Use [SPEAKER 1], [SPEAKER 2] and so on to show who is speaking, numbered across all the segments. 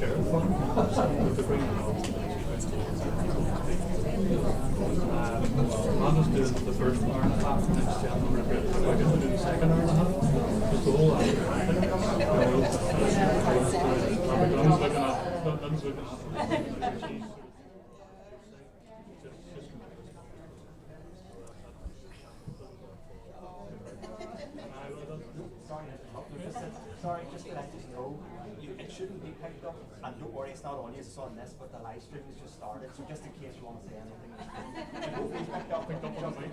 [SPEAKER 1] chair for him. To bring him up. I'll just do the first hour and a half next year. I'm regret if I get to do the second hour and a half. Just the whole hour. Lynn's looking at
[SPEAKER 2] Sorry, just to let you know, it shouldn't be picked up, and don't worry, it's not on you, it's on this, but the live stream has just started, so just in case you want to say anything, it won't be picked up on me.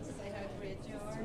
[SPEAKER 3] Say how great you are.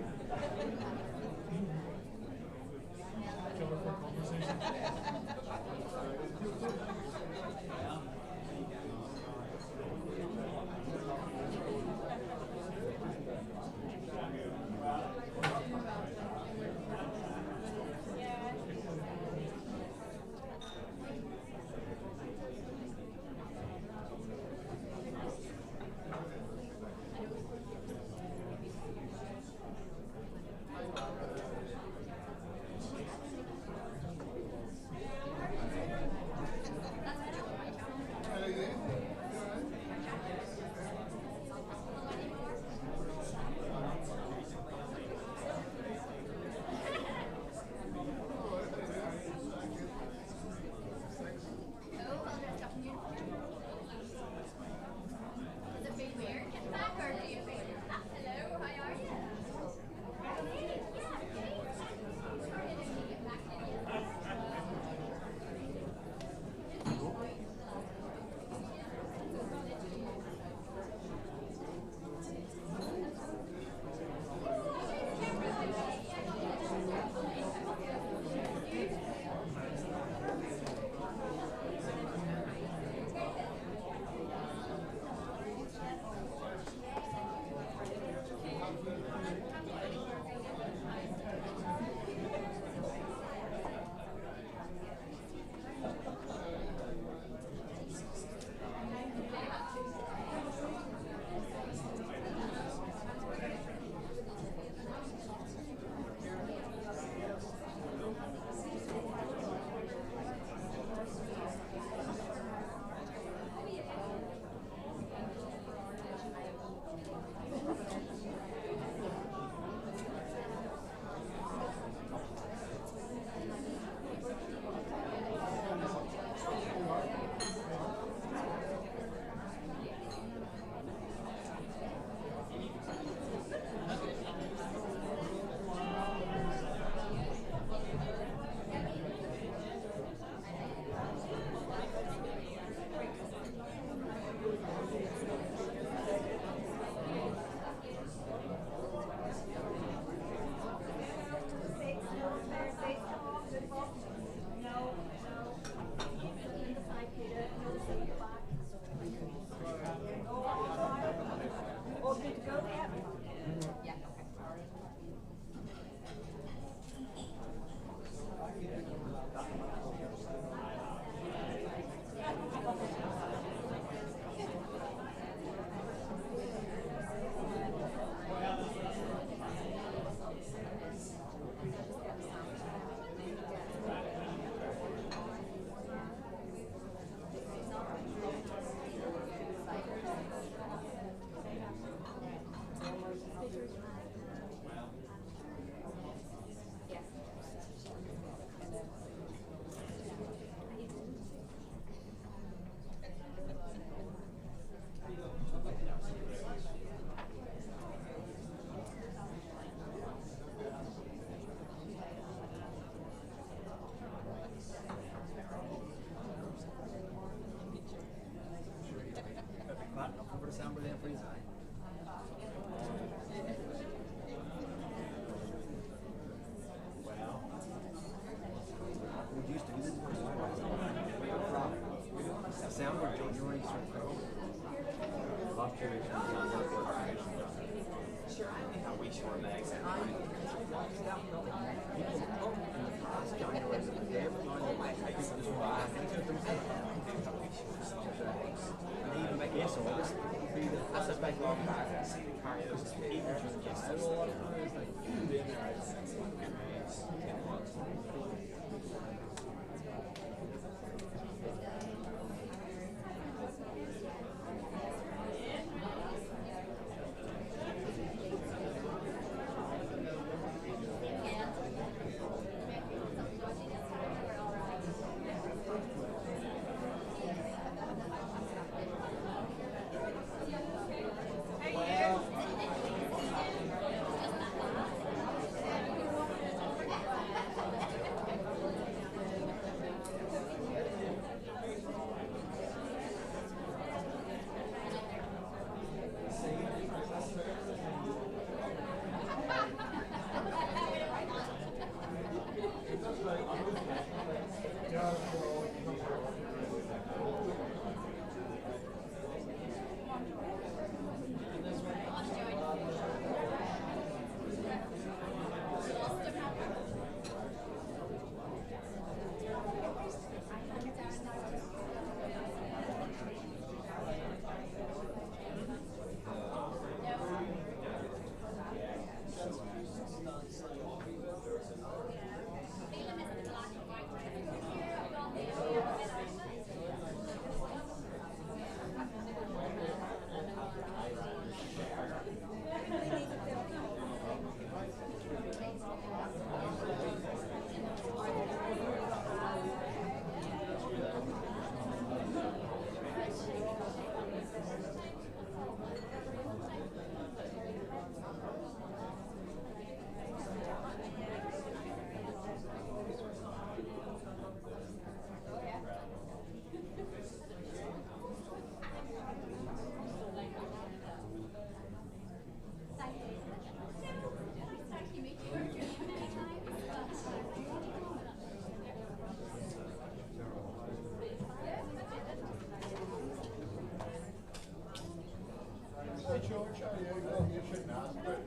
[SPEAKER 4] Hey George, how are you? Well, you shouldn't ask, but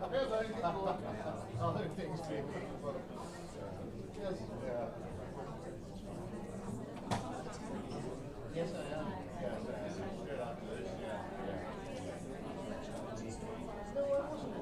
[SPEAKER 4] how's anything going? Other things being but yes, yeah. Yes, I am. Yes, I am. Straight after this, yeah. No, I wasn't.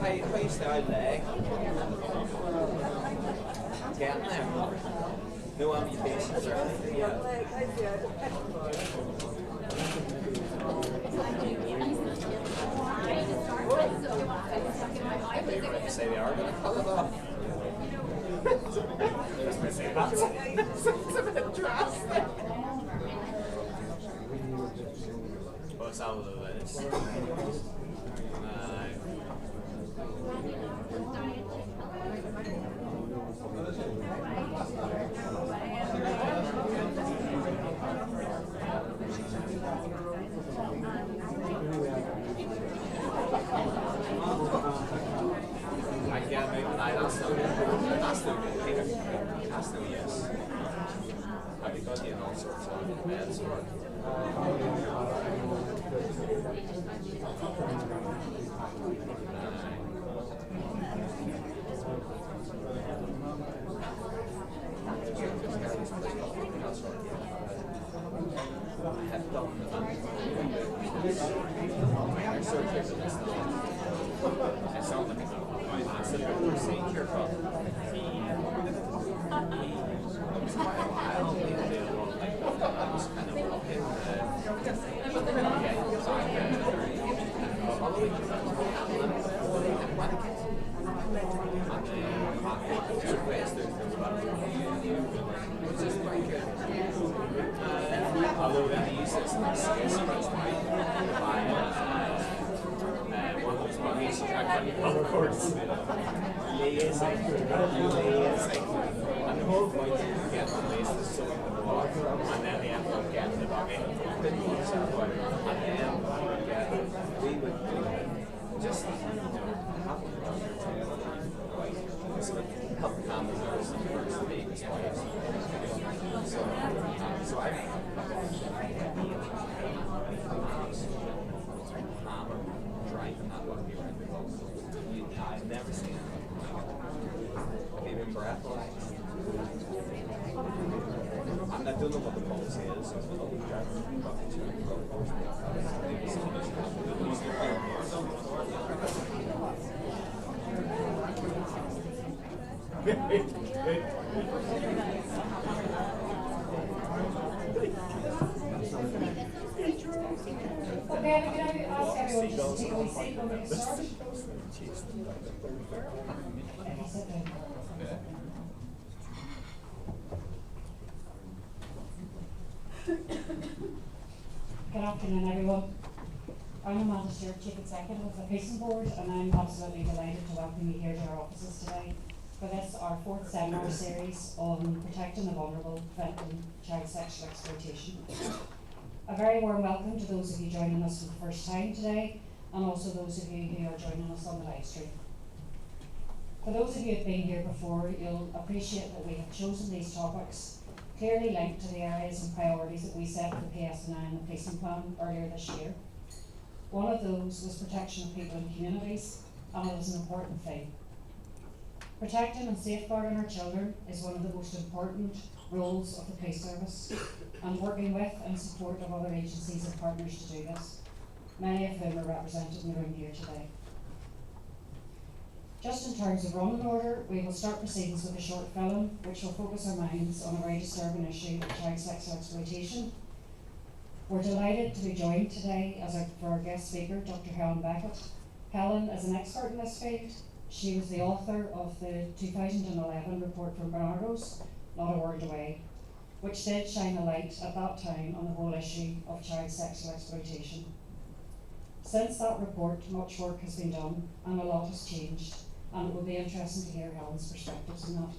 [SPEAKER 5] How you start leg? Getting there. No amputations or anything yet. Say they are going to cut it off. It's a bit drastic. Well, it's out of the way. I can't make an eye, that's still good. That's still good, Peter. That's still yes. Have you got you in all sorts of beds or? that's right, yeah. I have done research into this now. It sounds like it's a massive procedure, but he was quite a while maybe doing a lot of like I was kind of looking although then he uses this express by one of those movies, of course, lazy, and the whole point is to get the place to soak the water, and then they end up getting the bucket, and then we would just, have help calm the nerves and first the baby's wife. So I driving that lucky around the globe. I've never seen it. Even breathalyzed. I'm not doing what the policy is. It's with all the drivers and talking to them.
[SPEAKER 6] Okay, can I ask everyone just to take a seat when we get started? Good afternoon, everyone. I'm Amanda Stewart, Chief Executive of the Pacing Board, and I'm absolutely delighted to welcome you here to our offices today for this, our fourth seminar series on protecting the vulnerable, preventing child sexual exploitation. A very warm welcome to those of you joining us for the first time today, and also those of you who are joining us on the live stream. For those of you who have been here before, you'll appreciate that we have chosen these topics clearly linked to the areas and priorities that we set for the PSNI and the policing plan earlier this year. One of those was protection of people in communities, and it is an important thing. Protecting and safeguarding our children is one of the most important roles of the police service, and working with and support of other agencies and partners to do this, many of whom are represented in the room here today. Just in terms of running order, we will start proceedings with a short film which will focus our minds on a very disturbing issue of child sexual exploitation. We're delighted to be joined today for our guest speaker, Dr. Helen Beckett. Helen is an expert in this field. She was the author of the 2011 report from Barnardo's, Not a Word Away, which did shine a light at that time on the whole issue of child sexual exploitation. Since that report, much work has been done and a lot has changed, and it will be interesting to hear Helen's perspectives on that.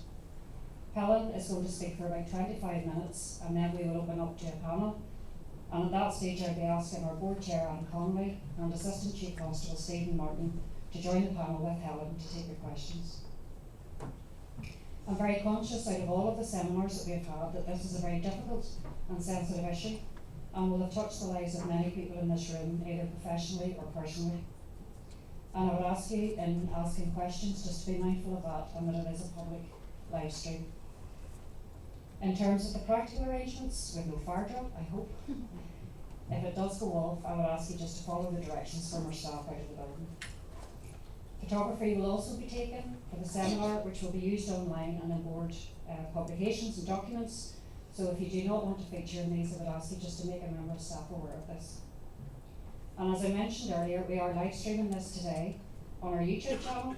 [SPEAKER 6] Helen is going to speak for about 25 minutes, and then we will open up to a panel. And at that stage, I'll be asking our board chair, Anne Conway, and Assistant Chief Constable, Stephen Martin, to join the panel with Helen to take your questions. I'm very conscious out of all of the seminars that we have had that this is a very difficult and sensitive issue, and will have touched the lives of many people in this room, either professionally or personally. And I would ask you, in asking questions, just to be mindful of that, and that it is a public live stream. In terms of the practical arrangements, with no fire drill, I hope. If it does go off, I would ask you just to follow the directions from our staff out of the building. Photography will also be taken for the seminar, which will be used online and in board publications and documents. So if you do not want to feature in these, I would ask you just to make a member of staff aware of this. And as I mentioned earlier, we are live streaming this today on our YouTube channel.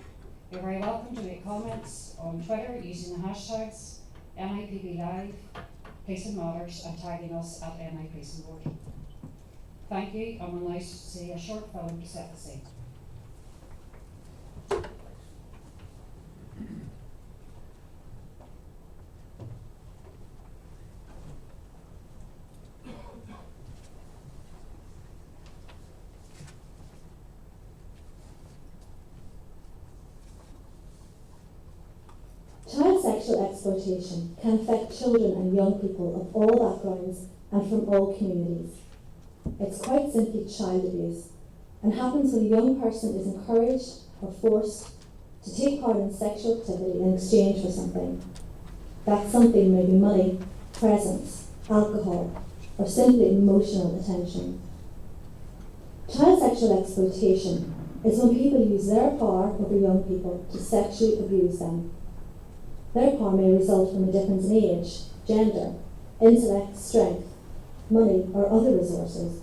[SPEAKER 6] You're very welcome to make comments on Twitter using the hashtags NIPB Live, Policing Matters, and tagging us at NI Policing Board. Thank you, and we'll now see a short film to set the scene.
[SPEAKER 7] Child sexual exploitation can affect children and young people of all backgrounds and from all communities. It's quite simply child abuse, and happens when a young person is encouraged or forced to take part in sexual activity in exchange for something. That something may be money, presence, alcohol, or simply emotional attention. Child sexual exploitation is when people use their power over young people to sexually abuse them. Their power may result from a difference in age, gender, intellect, strength, money, or other resources.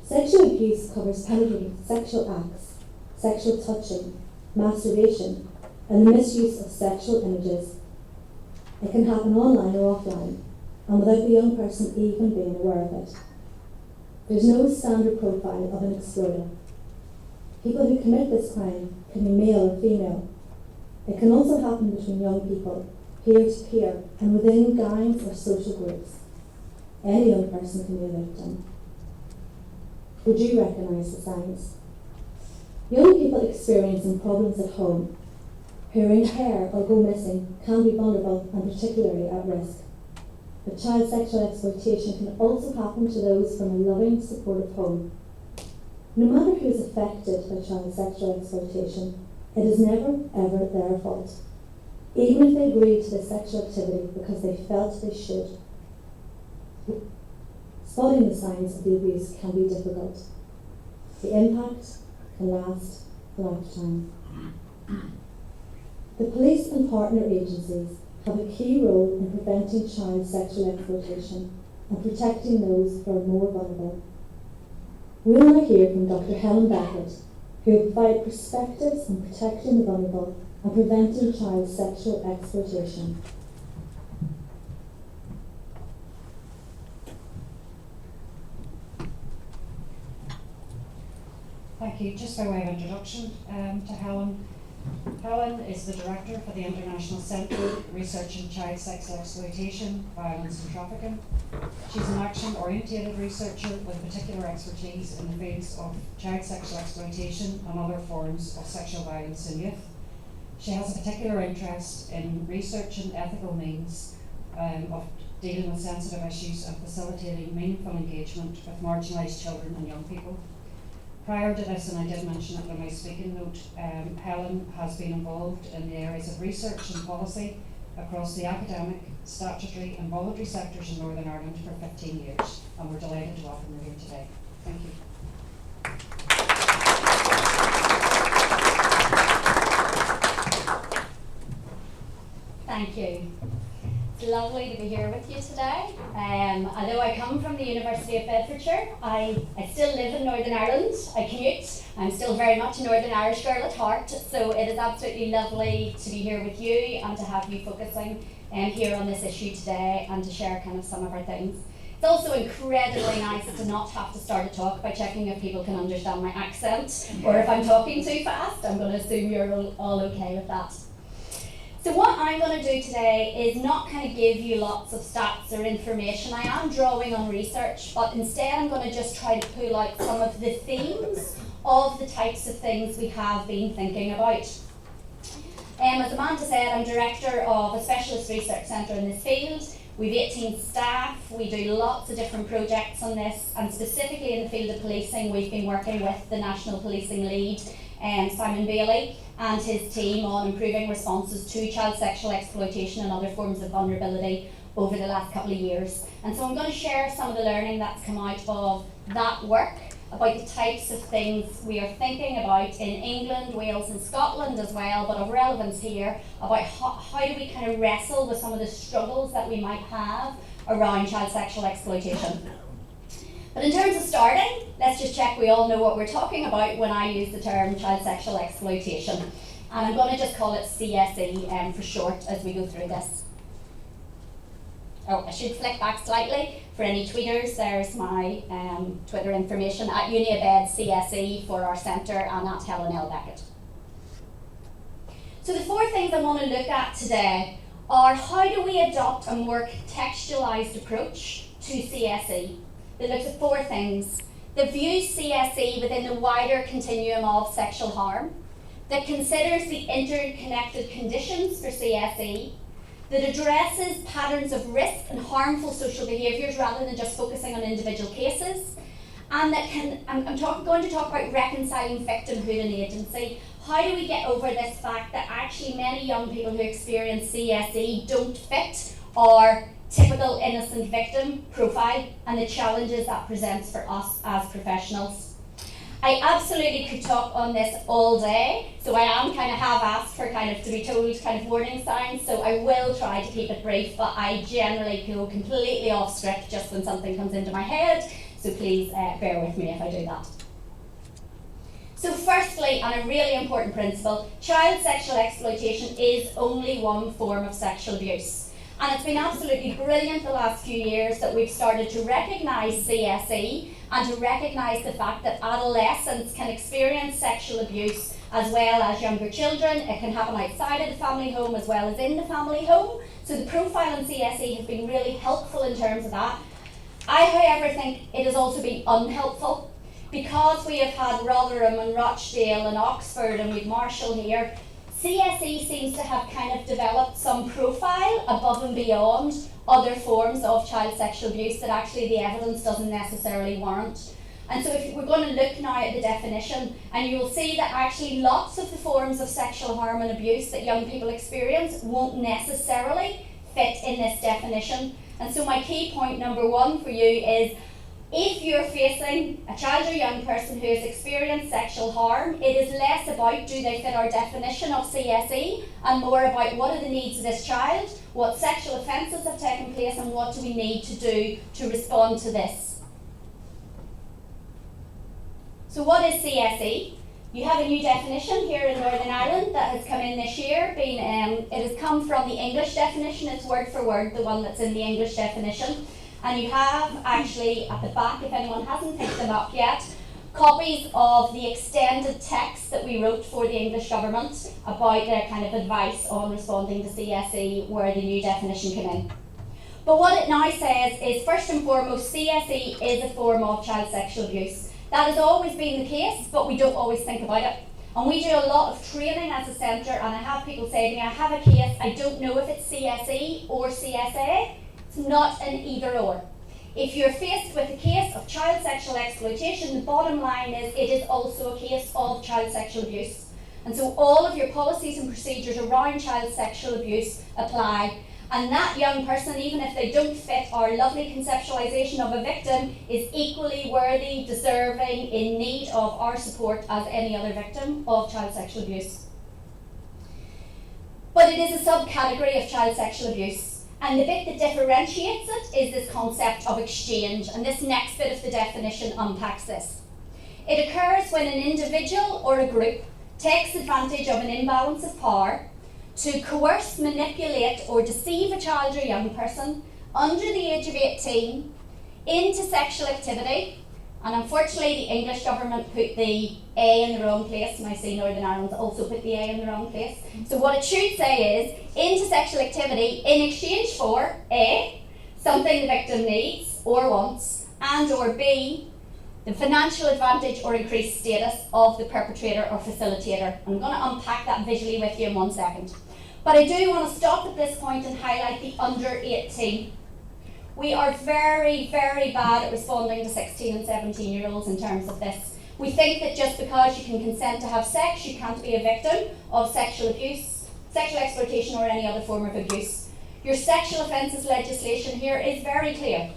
[SPEAKER 7] Sexual abuse covers penetrating sexual acts, sexual touching, masturbation, and the misuse of sexual images. It can happen online or offline, and without the young person even being aware of it. There's no standard profile of an exploiter. People who commit this crime can be male or female. It can also happen between young people, peer to peer, and within gangs or social groups. Any young person can be a victim. Would you recognise the signs? Young people experiencing problems at home, who are in care or go missing, can be vulnerable and particularly at risk. But child sexual exploitation can also happen to those from a loving, supportive home. No matter who is affected by child sexual exploitation, it is never, ever their fault, even if they agreed to the sexual activity because they felt they should. Spotting the signs of the abuse can be difficult. The impact can last a lifetime. The police and partner agencies have a key role in preventing child sexual exploitation and protecting those who are more vulnerable. We will now hear from Dr. Helen Beckett, who will provide perspectives on protecting the vulnerable and preventing child sexual exploitation.
[SPEAKER 6] Thank you. Just by way of introduction to Helen. Helen is the Director for the International Centre Researching Child Sexual Exploitation, Violence and Trafficking. She's an action-orientated researcher with particular expertise in the fields of child sexual exploitation and other forms of sexual violence in youth. She has a particular interest in researching ethical means of dealing with sensitive issues and facilitating meaningful engagement with marginalised children and young people. Prior to this, and I did mention it in my speaking note, Helen has been involved in the areas of research and policy across the academic, statutory and voluntary sectors in Northern Ireland for 15 years, and we're delighted to welcome her here today. Thank you.
[SPEAKER 3] Thank you. It's lovely to be here with you today. Although I come from the University of Bedfordshire, I still live in Northern Ireland. I commute. I'm still very much a Northern Irish girl at heart, so it is absolutely lovely to be here with you and to have you focusing here on this issue today and to share kind of some of our things. It's also incredibly nice to not have to start a talk by checking if people can understand my accent or if I'm talking too fast. I'm going to assume you're all okay with that. So what I'm going to do today is not kind of give you lots of stats or information. I am drawing on research, but instead I'm going to just try to pull out some of the themes of the types of things we have been thinking about. As Amanda said, I'm director of a specialist research centre in this field. We've 18 staff, we do lots of different projects on this, and specifically in the field of policing, we've been working with the National Policing Lead, Simon Bailey, and his team on improving responses to child sexual exploitation and other forms of vulnerability over the last couple of years. And so I'm going to share some of the learning that's come out of that work about the types of things we are thinking about in England, Wales and Scotland as well, but of relevance here, about how do we kind of wrestle with some of the struggles that we might have around child sexual exploitation. But in terms of starting, let's just check we all know what we're talking about when I use the term child sexual exploitation. And I'm going to just call it CSE for short as we go through this. Oh, I should flick back slightly. For any tweeters, there's my Twitter information at UniAbed CSE for our centre and at Helen L. Beckett. So the four things I want to look at today are how do we adopt a more contextualised approach to CSE that looks at four things: that views CSE within the wider continuum of sexual harm, that considers the interconnected conditions for CSE, that addresses patterns of risk and harmful social behaviours rather than just focusing on individual cases, and that I'm going to talk about reconciling victimhood and agency. How do we get over this fact that actually many young people who experience CSE don't fit our typical innocent victim profile and the challenges that presents for us as professionals. I absolutely could talk on this all day, so I am kind of have asked for kind of to be told kind of warning signs, so I will try to keep it brief, but I generally go completely off script just when something comes into my head, so please bear with me if I do that. So firstly, and a really important principle, child sexual exploitation is only one form of sexual abuse. And it's been absolutely brilliant the last few years that we've started to recognise CSE and to recognise the fact that adolescents can experience sexual abuse as well as younger children. It can happen outside of the family home as well as in the family home. So the profile in CSE has been really helpful in terms of that. I, however, think it has also been unhelpful because we have had Rotherham and Rochdale and Oxford and we've Marshall here. CSE seems to have kind of developed some profile above and beyond other forms of child sexual abuse that actually the evidence doesn't necessarily warrant. And so if we're going to look now at the definition, and you will see that actually lots of the forms of sexual harm and abuse that young people experience won't necessarily fit in this definition. And so my key point number one for you is, if you're facing a child or young person who has experienced sexual harm, it is less about do they fit our definition of CSE and more about what are the needs of this child, what sexual offences have taken place and what do we need to do to respond to this. So what is CSE? You have a new definition here in Northern Ireland that has come in this year. It has come from the English definition, it's word for word the one that's in the English definition. And you have actually at the back, if anyone hasn't picked them up yet, copies of the extended text that we wrote for the English government about their kind of advice on responding to CSE where the new definition came in. But what it now says is, first and foremost, CSE is a form of child sexual abuse. That has always been the case, but we don't always think about it. And we do a lot of training as a centre, and I have people say to me, I have a case, I don't know if it's CSE or CSA. It's not an either or. If you're faced with a case of child sexual exploitation, the bottom line is it is also a case of child sexual abuse. And so all of your policies and procedures around child sexual abuse apply. And that young person, even if they don't fit our lovely conceptualisation of a victim, is equally worthy, deserving, in need of our support as any other victim of child sexual abuse. But it is a subcategory of child sexual abuse. And the bit that differentiates it is this concept of exchange, and this next bit of the definition unpacks this. It occurs when an individual or a group takes advantage of an imbalance of power to coerce, manipulate or deceive a child or young person under the age of 18 into sexual activity. And unfortunately the English government put the A in the wrong place, and I see Northern Ireland also put the A in the wrong place. So what it should say is, into sexual activity in exchange for A, something the victim needs or wants, and or B, the financial advantage or increased status of the perpetrator or facilitator. I'm going to unpack that visually with you in 1 second. But I do want to stop at this point and highlight the under 18. We are very, very bad at responding to 16 and 17-year-olds in terms of this. We think that just because you can consent to have sex, you can't be a victim of sexual abuse, sexual exploitation or any other form of abuse. Your sexual offences legislation here is very clear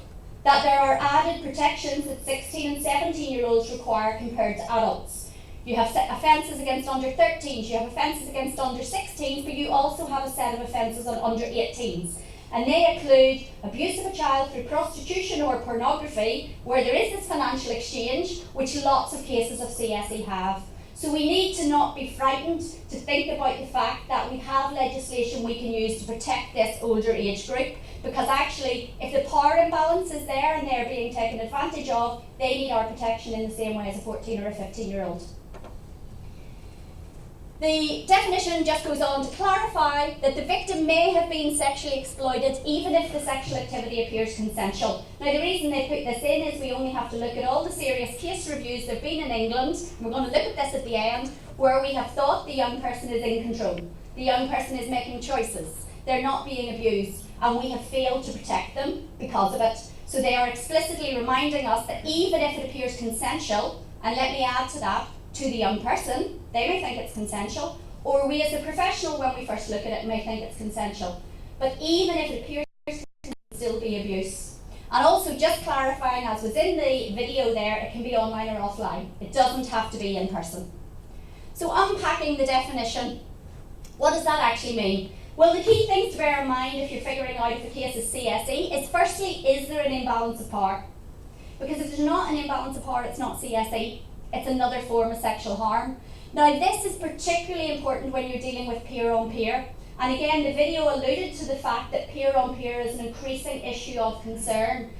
[SPEAKER 3] that there are added protections that 16 and 17-year-olds require compared to adults. You have offences against under 13s, you have offences against under 16s, but you also have a set of offences on under 18s. And they include abuse of a child through prostitution or pornography, where there is this financial exchange, which lots of cases of CSE have. So we need to not be frightened to think about the fact that we have legislation we can use to protect this older age group, because actually if the power imbalance is there and they're being taken advantage of, they need our protection in the same way as a 14 or a 15-year-old. The definition just goes on to clarify that the victim may have been sexually exploited even if the sexual activity appears consensual. Now the reason they put this in is we only have to look at all the serious case reviews there have been in England, and we're going to look at this at the end, where we have thought the young person is in control. The young person is making choices. They're not being abused, and we have failed to protect them because of it. So they are explicitly reminding us that even if it appears consensual, and let me add to that, to the young person, they may think it's consensual, or we as a professional when we first look at it may think it's consensual. But even if it appears still be abuse. And also just clarifying, as was in the video there, it can be online or offline. It doesn't have to be in person. So unpacking the definition, what does that actually mean? Well, the key things to bear in mind if you're figuring out if a case is CSE is firstly, is there an imbalance of power? Because if there's not an imbalance of power, it's not CSE. It's another form of sexual harm. Now, this is particularly important when you're dealing with peer-on-peer. And again, the video alluded to the fact that peer-on-peer is an increasing issue of concern.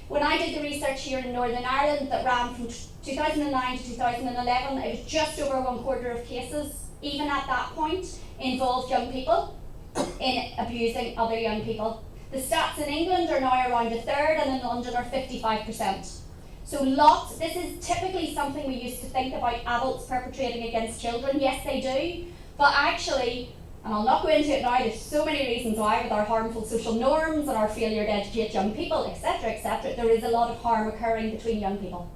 [SPEAKER 3] When I did the research here in Northern Ireland that ran from 2009 to 2011, it was just over 1/4 of cases, even at that point, involved young people in abusing other young people. The stats in England are now around 1/3 and in London are 55%. So this is typically something we used to think about adults perpetrating against children. Yes, they do, but actually, and I'll not go into it now, there's so many reasons why with our harmful social norms and our failure to educate young people, etc., there is a lot of harm occurring between young people.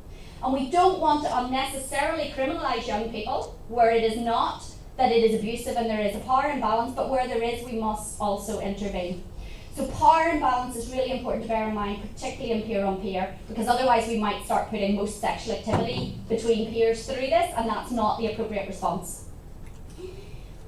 [SPEAKER 3] And we don't want to unnecessarily criminalise young people where it is not that it is abusive and there is a power imbalance, but where there is, we must also intervene. So power imbalance is really important to bear in mind, particularly in peer-on-peer, because otherwise we might start putting most sexual activity between peers through this, and that's not the appropriate response.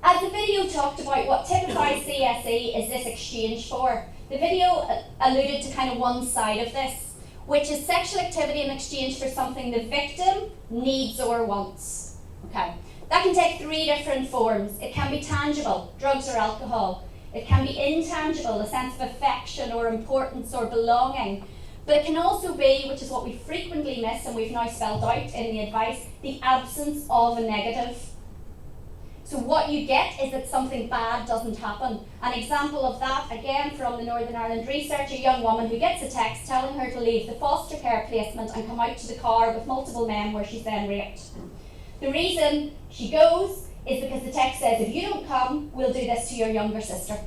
[SPEAKER 3] As the video talked about, what typifies CSE is this exchange for. The video alluded to kind of one side of this, which is sexual activity in exchange for something the victim needs or wants. Okay, that can take 3 different forms. It can be tangible, drugs or alcohol. It can be intangible, a sense of affection or importance or belonging. But it can also be, which is what we frequently miss and we've now spelled out in the advice, the absence of a negative. So what you get is that something bad doesn't happen. An example of that, again from the Northern Ireland research, a young woman who gets a text telling her to leave the foster care placement and come out to the car with multiple men where she's then raped. The reason she goes is because the text says, if you don't come, we'll do this to your younger sister.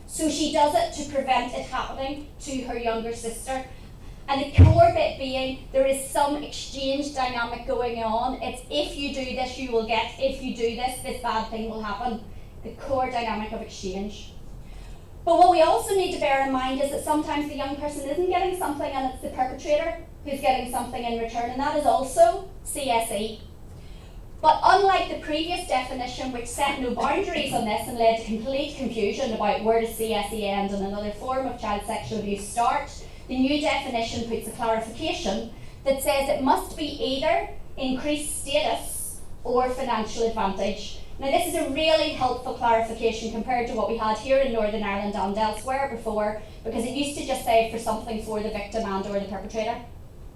[SPEAKER 3] So she does it to prevent it happening to her younger sister. And the core bit being, there is some exchange dynamic going on. It's if you do this, you will get, if you do this, this bad thing will happen. The core dynamic of exchange. But what we also need to bear in mind is that sometimes the young person isn't getting something and it's the perpetrator who's getting something in return, and that is also CSE. But unlike the previous definition, which set no boundaries on this and led to complete confusion about where does CSE end and another form of child sexual abuse start, the new definition puts a clarification that says it must be either increased status or financial advantage. Now this is a really helpful clarification compared to what we had here in Northern Ireland and elsewhere before, because it used to just say for something for the victim and or the perpetrator.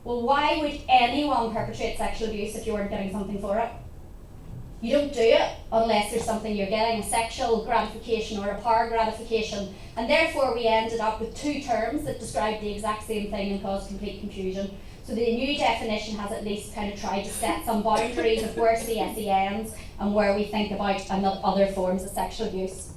[SPEAKER 3] Well, why would anyone perpetrate sexual abuse if you weren't getting something for it? You don't do it unless there's something you're getting, a sexual gratification or a power gratification, and therefore we ended up with 2 terms that describe the exact same thing and caused complete confusion. So the new definition has at least kind of tried to set some boundaries of where CSE ends and where we think about other forms of sexual abuse.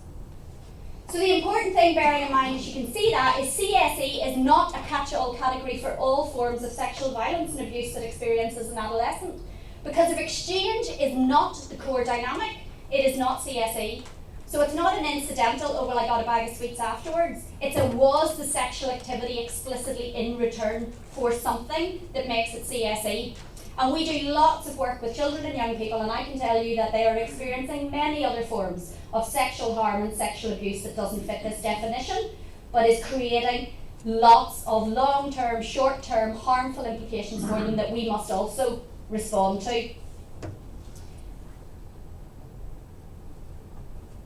[SPEAKER 3] So the important thing bearing in mind, as you can see that, is CSE is not a catch-all category for all forms of sexual violence and abuse that experiences an adolescent. Because if exchange is not the core dynamic, it is not CSE. So it's not an incidental, oh well I got a bag of sweets afterwards. It's a was the sexual activity explicitly in return for something that makes it CSE. And we do lots of work with children and young people, and I can tell you that they are experiencing many other forms of sexual harm and sexual abuse that doesn't fit this definition, but is creating lots of long-term, short-term harmful implications for them that we must also respond to.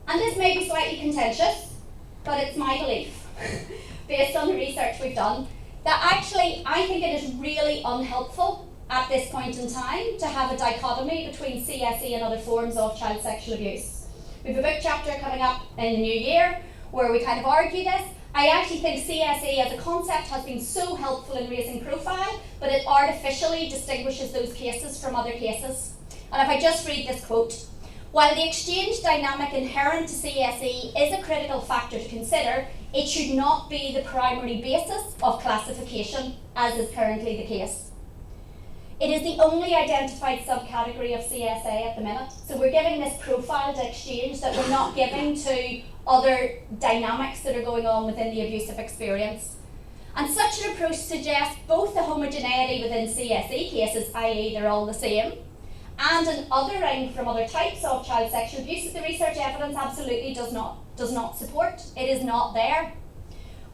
[SPEAKER 3] And this may be slightly contentious, but it's my belief, based on the research we've done, that actually I think it is really unhelpful at this point in time to have a dichotomy between CSE and other forms of child sexual abuse. We have a book chapter coming up in the new year where we kind of argue this. I actually think CSE as a concept has been so helpful in raising profile, but it artificially distinguishes those cases from other cases. And if I just read this quote, while the exchange dynamic inherent to CSE is a critical factor to consider, it should not be the primary basis of classification, as is currently the case. It is the only identified subcategory of CSA at the minute. So we're giving this profiled exchange that we're not giving to other dynamics that are going on within the abusive experience. And such an approach suggests both the homogeneity within CSE cases, i.e. they're all the same, and an othering from other types of child sexual abuse that the research evidence absolutely does not support. It is not there.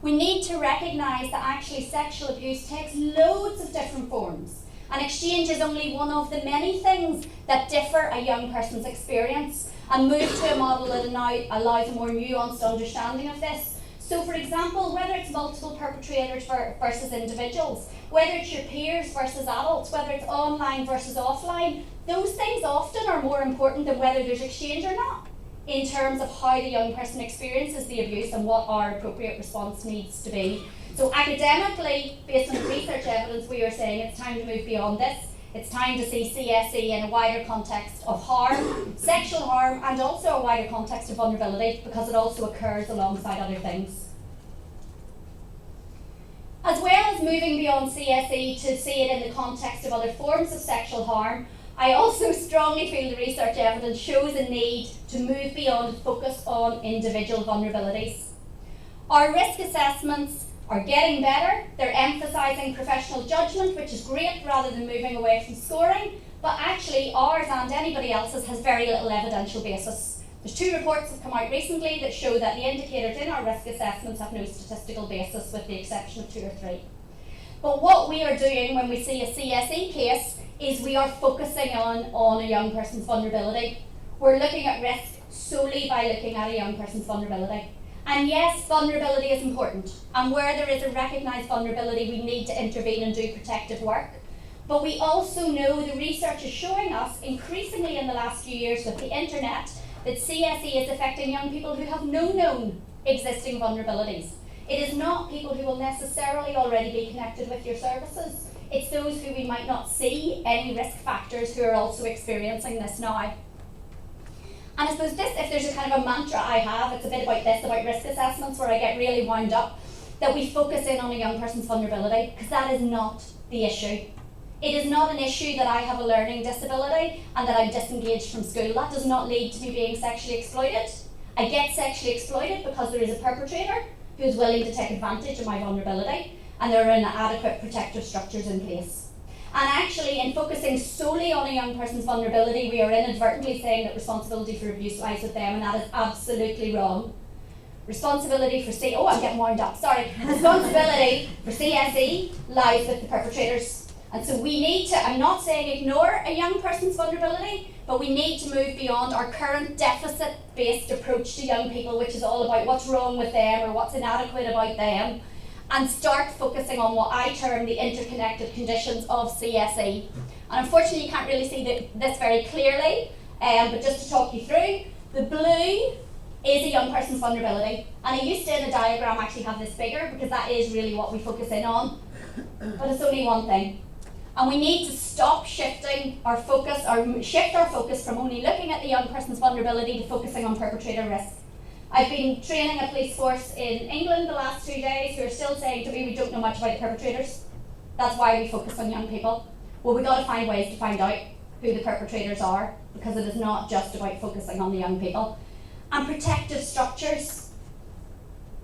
[SPEAKER 3] We need to recognise that actually sexual abuse takes loads of different forms, and exchange is only one of the many things that differ a young person's experience and move to a model that now allows a more nuanced understanding of this. So for example, whether it's multiple perpetrators versus individuals, whether it's your peers versus adults, whether it's online versus offline, those things often are more important than whether there's exchange or not, in terms of how the young person experiences the abuse and what our appropriate response needs to be. So academically, based on the research evidence, we are saying it's time to move beyond this. It's time to see CSE in a wider context of harm, sexual harm, and also a wider context of vulnerability, because it also occurs alongside other things. As well as moving beyond CSE to see it in the context of other forms of sexual harm, I also strongly feel the research evidence shows a need to move beyond focus on individual vulnerabilities. Our risk assessments are getting better. They're emphasising professional judgment, which is great, rather than moving away from scoring, but actually ours and anybody else's has very little evidential basis. There's 2 reports that have come out recently that show that the indicators in our risk assessments have no statistical basis, with the exception of 2 or 3. But what we are doing when we see a CSE case is we are focusing on a young person's vulnerability. We're looking at risk solely by looking at a young person's vulnerability. And yes, vulnerability is important, and where there is a recognised vulnerability, we need to intervene and do protective work. But we also know the research is showing us increasingly in the last few years with the internet that CSE is affecting young people who have no known existing vulnerabilities. It is not people who will necessarily already be connected with your services. It's those who we might not see any risk factors who are also experiencing this now. And I suppose this, if there's a kind of a mantra I have, it's a bit about this, about risk assessments, where I get really wound up, that we focus in on a young person's vulnerability, because that is not the issue. It is not an issue that I have a learning disability and that I'm disengaged from school. That does not lead to me being sexually exploited. I get sexually exploited because there is a perpetrator who is willing to take advantage of my vulnerability, and there are inadequate protective structures in place. And actually, in focusing solely on a young person's vulnerability, we are inadvertently saying that responsibility for abuse lies with them, and that is absolutely wrong. Responsibility for I'm getting wound up, sorry. Responsibility for CSE lies with the perpetrators. And so we need to, I'm not saying ignore a young person's vulnerability, but we need to move beyond our current deficit-based approach to young people, which is all about what's wrong with them or what's inadequate about them, and start focusing on what I term the interconnected conditions of CSE. And unfortunately, you can't really see this very clearly, but just to talk you through, the blue is a young person's vulnerability. And I used to, in a diagram, actually have this bigger, because that is really what we focus in on. But it's only one thing. And we need to stop shifting our focus, or shift our focus from only looking at the young person's vulnerability to focusing on perpetrator risk. I've been training a police force in England the last 2 days who are still saying to me, we don't know much about the perpetrators. That's why we focus on young people. Well, we've got to find ways to find out who the perpetrators are, because it is not just about focusing on the young people. And protective structures.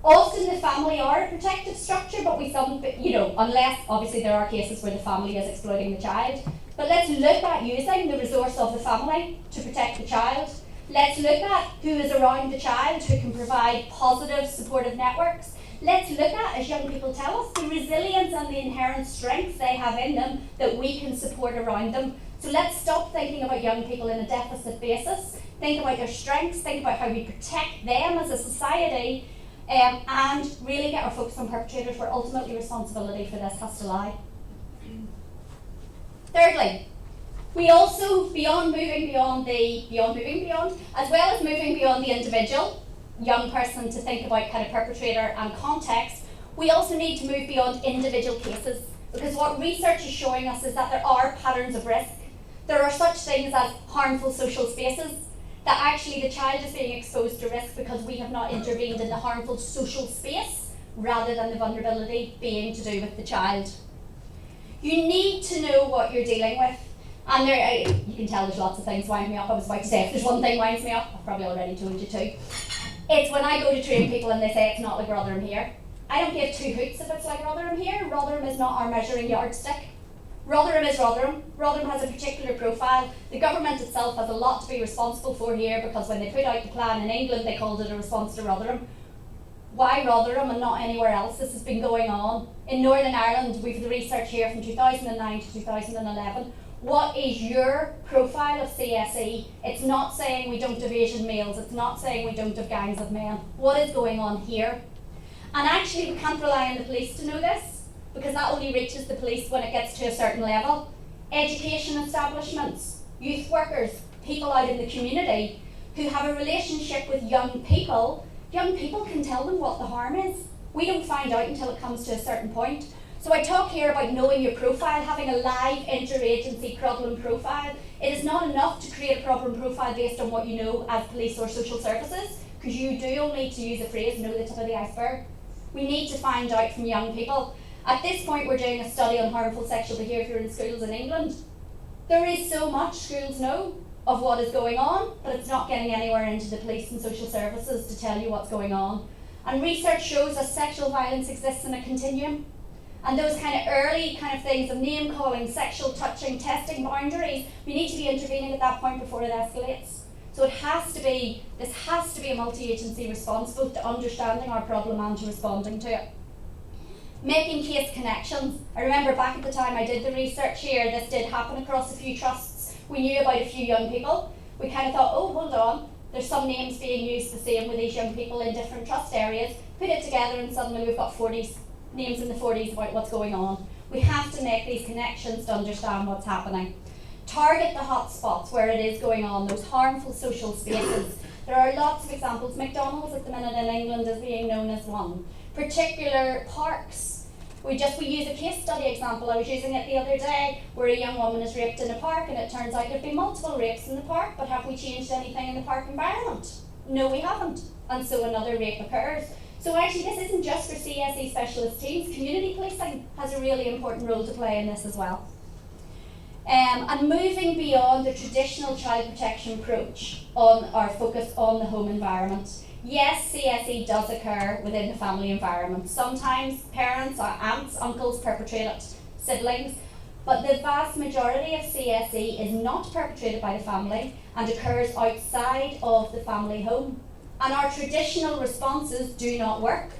[SPEAKER 3] Often the family are a protective structure, but unless obviously there are cases where the family is exploiting the child. But let's look at using the resource of the family to protect the child. Let's look at who is around the child who can provide positive, supportive networks. Let's look at, as young people tell us, the resilience and the inherent strengths they have in them that we can support around them. So let's stop thinking about young people in a deficit basis. Think about their strengths, think about how we protect them as a society, and really get our focus on perpetrators, where ultimately responsibility for this has to lie. Thirdly, we also, as well as moving beyond the individual young person to think about kind of perpetrator and context, we also need to move beyond individual cases, because what research is showing us is that there are patterns of risk. There are such things as harmful social spaces, that actually the child is being exposed to risk because we have not intervened in the harmful social space, rather than the vulnerability being to do with the child. You need to know what you're dealing with. And you can tell there's lots of things wind me up. I was about to say, if there's one thing winds me up, I've probably already told you too. It's when I go to train people and they say it's not like Rotherham here. I don't give two hoots if it's like Rotherham here. Rotherham is not our measuring yardstick. Rotherham is Rotherham. Rotherham has a particular profile. The government itself has a lot to be responsible for here, because when they put out the plan in England, they called it a response to Rotherham. Why Rotherham and not anywhere else? This has been going on. In Northern Ireland, we've the research here from 2009 to 2011. What is your profile of CSE? It's not saying we don't have Asian males. It's not saying we don't have gangs of men. What is going on here? And actually, we can't rely on the police to know this, because that only reaches the police when it gets to a certain level. Education establishments, youth workers, people out in the community who have a relationship with young people can tell them what the harm is. We don't find out until it comes to a certain point. So I talk here about knowing your profile, having a live interagency problem profile. It is not enough to create a problem profile based on what you know as police or social services, because you do only, to use a phrase, know the tip of the iceberg. We need to find out from young people. At this point, we're doing a study on harmful sexual behaviour in schools in England. There is so much schools know of what is going on, but it's not getting anywhere into the police and social services to tell you what's going on. And research shows that sexual violence exists in a continuum. And those kind of early kind of things of name calling, sexual touching, testing boundaries, we need to be intervening at that point before it escalates. So this has to be a multi-agency response, both to understanding our problem and to responding to it. Making case connections. I remember back at the time I did the research here, this did happen across a few trusts. We knew about a few young people. We kind of thought, oh, hold on, there's some names being used the same with these young people in different trust areas. Put it together and suddenly we've got 40 names in the 40s about what's going on. We have to make these connections to understand what's happening. Target the hot spots where it is going on, those harmful social spaces. There are lots of examples. McDonald's at the minute in England is being known as one. Particular parks. We use a case study example. I was using it the other day where a young woman is raped in a park, and it turns out there have been multiple rapes in the park, but have we changed anything in the park environment? No, we haven't. And so another rape occurs. So actually this isn't just for CSE specialist teams. Community policing has a really important role to play in this as well. And moving beyond the traditional child protection approach on our focus on the home environment. Yes, CSE does occur within the family environment. Sometimes parents or aunts, uncles perpetrate it, siblings, but the vast majority of CSE is not perpetrated by the family and occurs outside of the family home. And our traditional responses do not work.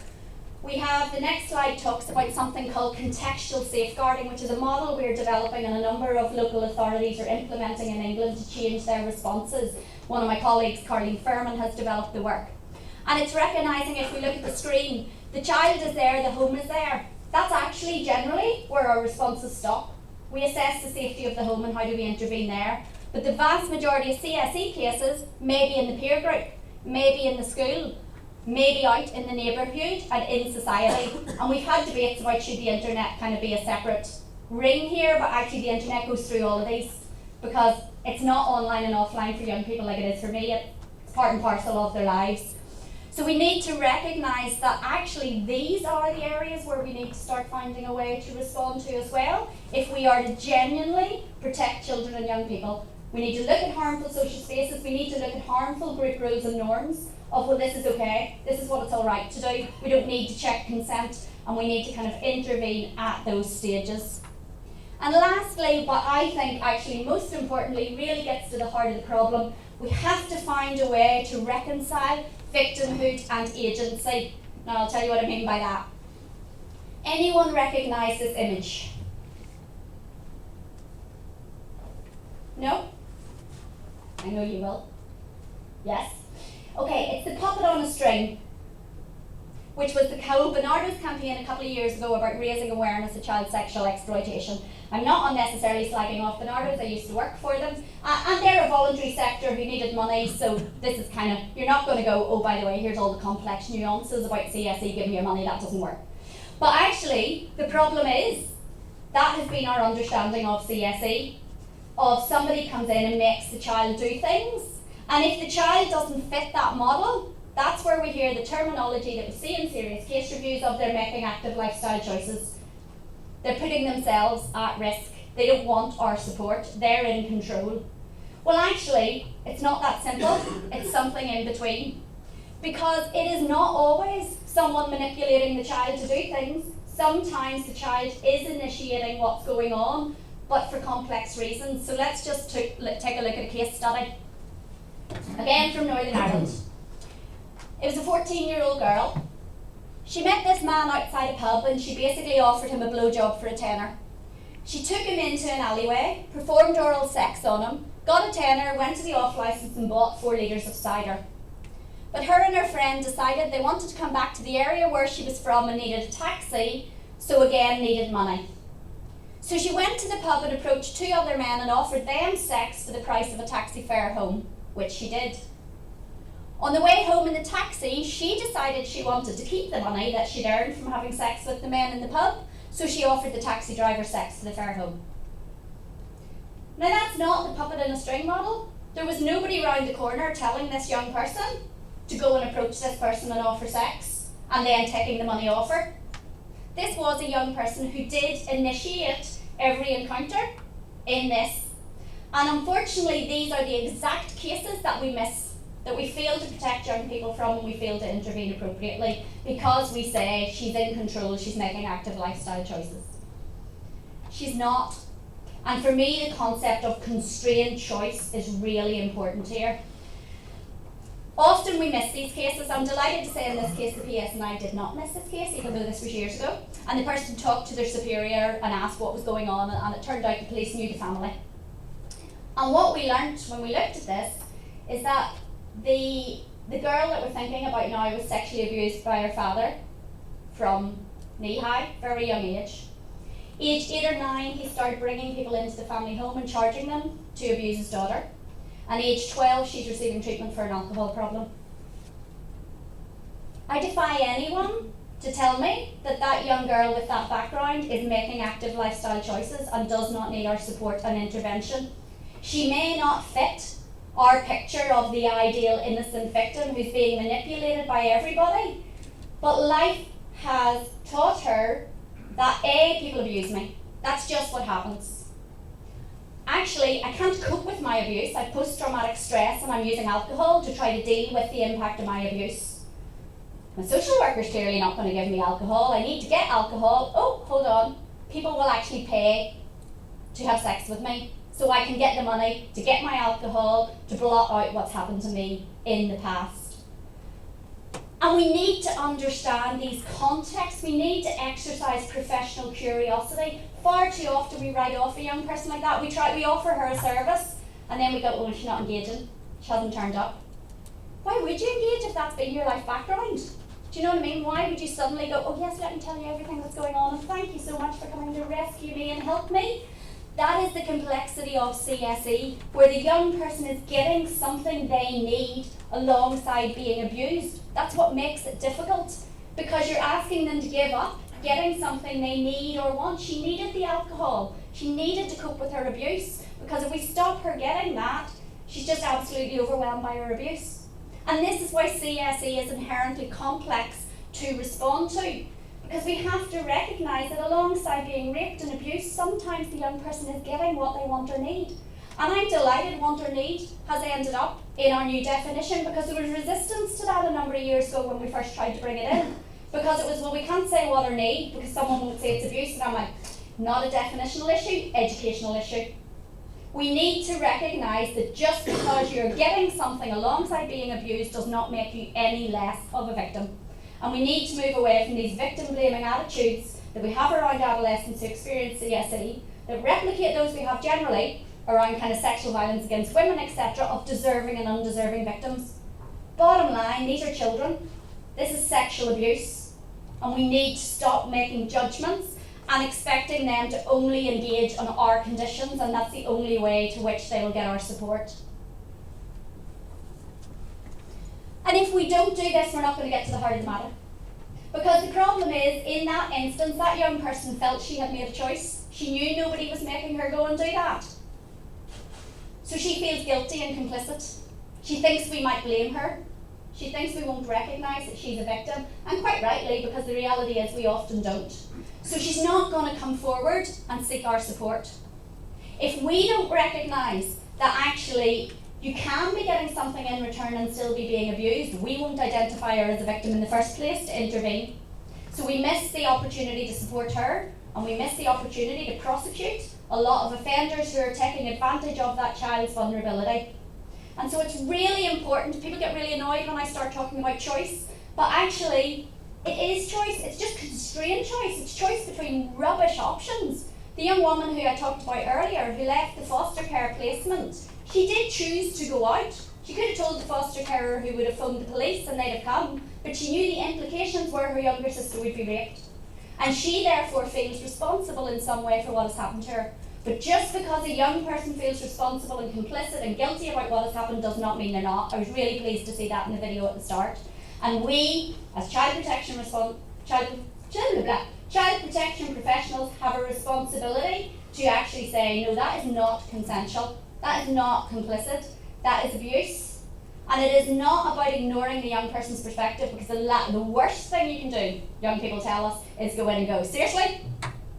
[SPEAKER 3] We have, the next slide talks about something called contextual safeguarding, which is a model we're developing and a number of local authorities are implementing in England to change their responses. One of my colleagues, Carleen Furman, has developed the work. And it's recognising, if we look at the screen, the child is there, the home is there. That's actually generally where our responses stop. We assess the safety of the home and how do we intervene there. But the vast majority of CSE cases may be in the peer group, maybe in the school, maybe out in the neighbourhood and in society. And we've had debates about should the internet kind of be a separate ring here, but actually the internet goes through all of these because it's not online and offline for young people like it is for me. It's part and parcel of their lives. So we need to recognise that actually these are the areas where we need to start finding a way to respond to as well if we are to genuinely protect children and young people. We need to look at harmful social spaces, we need to look at harmful group rules and norms of, well, this is okay, this is what it's all right to do, we don't need to check consent, and we need to kind of intervene at those stages. And lastly, what I think actually most importantly really gets to the heart of the problem, we have to find a way to reconcile victimhood and agency. Now I'll tell you what I mean by that. Anyone recognise this image? No? I know you will. Yes? Okay, it's the puppet on a string, which was the Bernardo's campaign a couple of years ago about raising awareness of child sexual exploitation. I'm not unnecessarily slagging off Bernardo's, I used to work for them. And they're a voluntary sector who needed money, so this is kind of, you're not going to go, oh, by the way, here's all the complex nuances about CSE, give me your money, that doesn't work. But actually, the problem is, that has been our understanding of CSE, of somebody comes in and makes the child do things, and if the child doesn't fit that model, that's where we hear the terminology that we see in serious case reviews of they're making active lifestyle choices. They're putting themselves at risk. They don't want our support. They're in control. Well, actually, it's not that simple. It's something in between. Because it is not always someone manipulating the child to do things. Sometimes the child is initiating what's going on, but for complex reasons. So let's just take a look at a case study. Again, from Northern Ireland. It was a 14-year-old girl. She met this man outside a pub and she basically offered him a blowjob for a tenner. She took him into an alleyway, performed oral sex on him, got a tenner, went to the off licence and bought 4 litres of cider. But her and her friend decided they wanted to come back to the area where she was from and needed a taxi, so again needed money. So she went to the pub and approached 2 other men and offered them sex for the price of a taxi fare home, which she did. On the way home in the taxi, she decided she wanted to keep the money that she'd earned from having sex with the men in the pub, so she offered the taxi driver sex for the fare home. Now that's not the puppet in a string model. There was nobody round the corner telling this young person to go and approach this person and offer sex, and then taking the money off her. This was a young person who did initiate every encounter in this. And unfortunately, these are the exact cases that we miss, that we fail to protect young people from, and we fail to intervene appropriately because we say she's in control, she's making active lifestyle choices. She's not. And for me, the concept of constrained choice is really important here. Often we miss these cases. I'm delighted to say in this case the PSNI did not miss this case, even though this was years ago. And the person talked to their superior and asked what was going on, and it turned out the police knew the family. And what we learnt when we looked at this is that the girl that we're thinking about now was sexually abused by her father from knee-high, very young age. Age 8 or 9, he started bringing people into the family home and charging them to abuse his daughter. And age 12, she's receiving treatment for an alcohol problem. I defy anyone to tell me that that young girl with that background is making active lifestyle choices and does not need our support and intervention. She may not fit our picture of the ideal innocent victim who's being manipulated by everybody, but life has taught her that A, people abuse me. That's just what happens. Actually, I can't cope with my abuse. I have post-traumatic stress and I'm using alcohol to try to deal with the impact of my abuse. My social worker's clearly not going to give me alcohol. I need to get alcohol. Oh, hold on. People will actually pay to have sex with me so I can get the money to get my alcohol to blot out what's happened to me in the past. And we need to understand these contexts. We need to exercise professional curiosity. Far too often we write off a young person like that. We offer her a service and then we go, well, she's not engaging. She hasn't turned up. Why would you engage if that's been your life background? Do you know what I mean? Why would you suddenly go, oh yes, let me tell you everything that's going on and thank you so much for coming to rescue me and help me? That is the complexity of CSE, where the young person is getting something they need alongside being abused. That's what makes it difficult, because you're asking them to give up getting something they need or want. She needed the alcohol. She needed to cope with her abuse, because if we stop her getting that, she's just absolutely overwhelmed by her abuse. And this is why CSE is inherently complex to respond to, because we have to recognise that alongside being raped and abused, sometimes the young person is getting what they want or need. And I'm delighted want or need has ended up in our new definition, because there was resistance to that a number of years ago when we first tried to bring it in. Because it was, well, we can't say what or need because someone won't say it's abuse. And I'm like, not a definitional issue, educational issue. We need to recognise that just because you're getting something alongside being abused does not make you any less of a victim. And we need to move away from these victim-blaming attitudes that we have around adolescents who experience CSE, that replicate those we have generally around kind of sexual violence against women, etc., of deserving and undeserving victims. Bottom line, these are children. This is sexual abuse. And we need to stop making judgments and expecting them to only engage on our conditions, and that's the only way to which they will get our support. And if we don't do this, we're not going to get to the heart of the matter. Because the problem is, in that instance, that young person felt she had made a choice. She knew nobody was making her go and do that. So she feels guilty and complicit. She thinks we might blame her. She thinks we won't recognise that she's a victim, and quite rightly, because the reality is we often don't. So she's not going to come forward and seek our support. If we don't recognise that actually you can be getting something in return and still be being abused, we won't identify her as a victim in the first place to intervene. So we miss the opportunity to support her, and we miss the opportunity to prosecute a lot of offenders who are taking advantage of that child's vulnerability. And so it's really important. People get really annoyed when I start talking about choice, but actually it is choice. It's just constrained choice. It's choice between rubbish options. The young woman who I talked about earlier, who left the foster care placement, she did choose to go out. She could have told the foster carer, who would have phoned the police and they'd have come, but she knew the implications were her younger sister would be raped. And she therefore feels responsible in some way for what has happened to her. But just because a young person feels responsible and complicit and guilty about what has happened does not mean they're not. I was really pleased to see that in the video at the start. And we, as child protection professionals, have a responsibility to actually say, no, that is not consensual, that is not complicit, that is abuse. And it is not about ignoring the young person's perspective, because the worst thing you can do, young people tell us, is go in and go, seriously?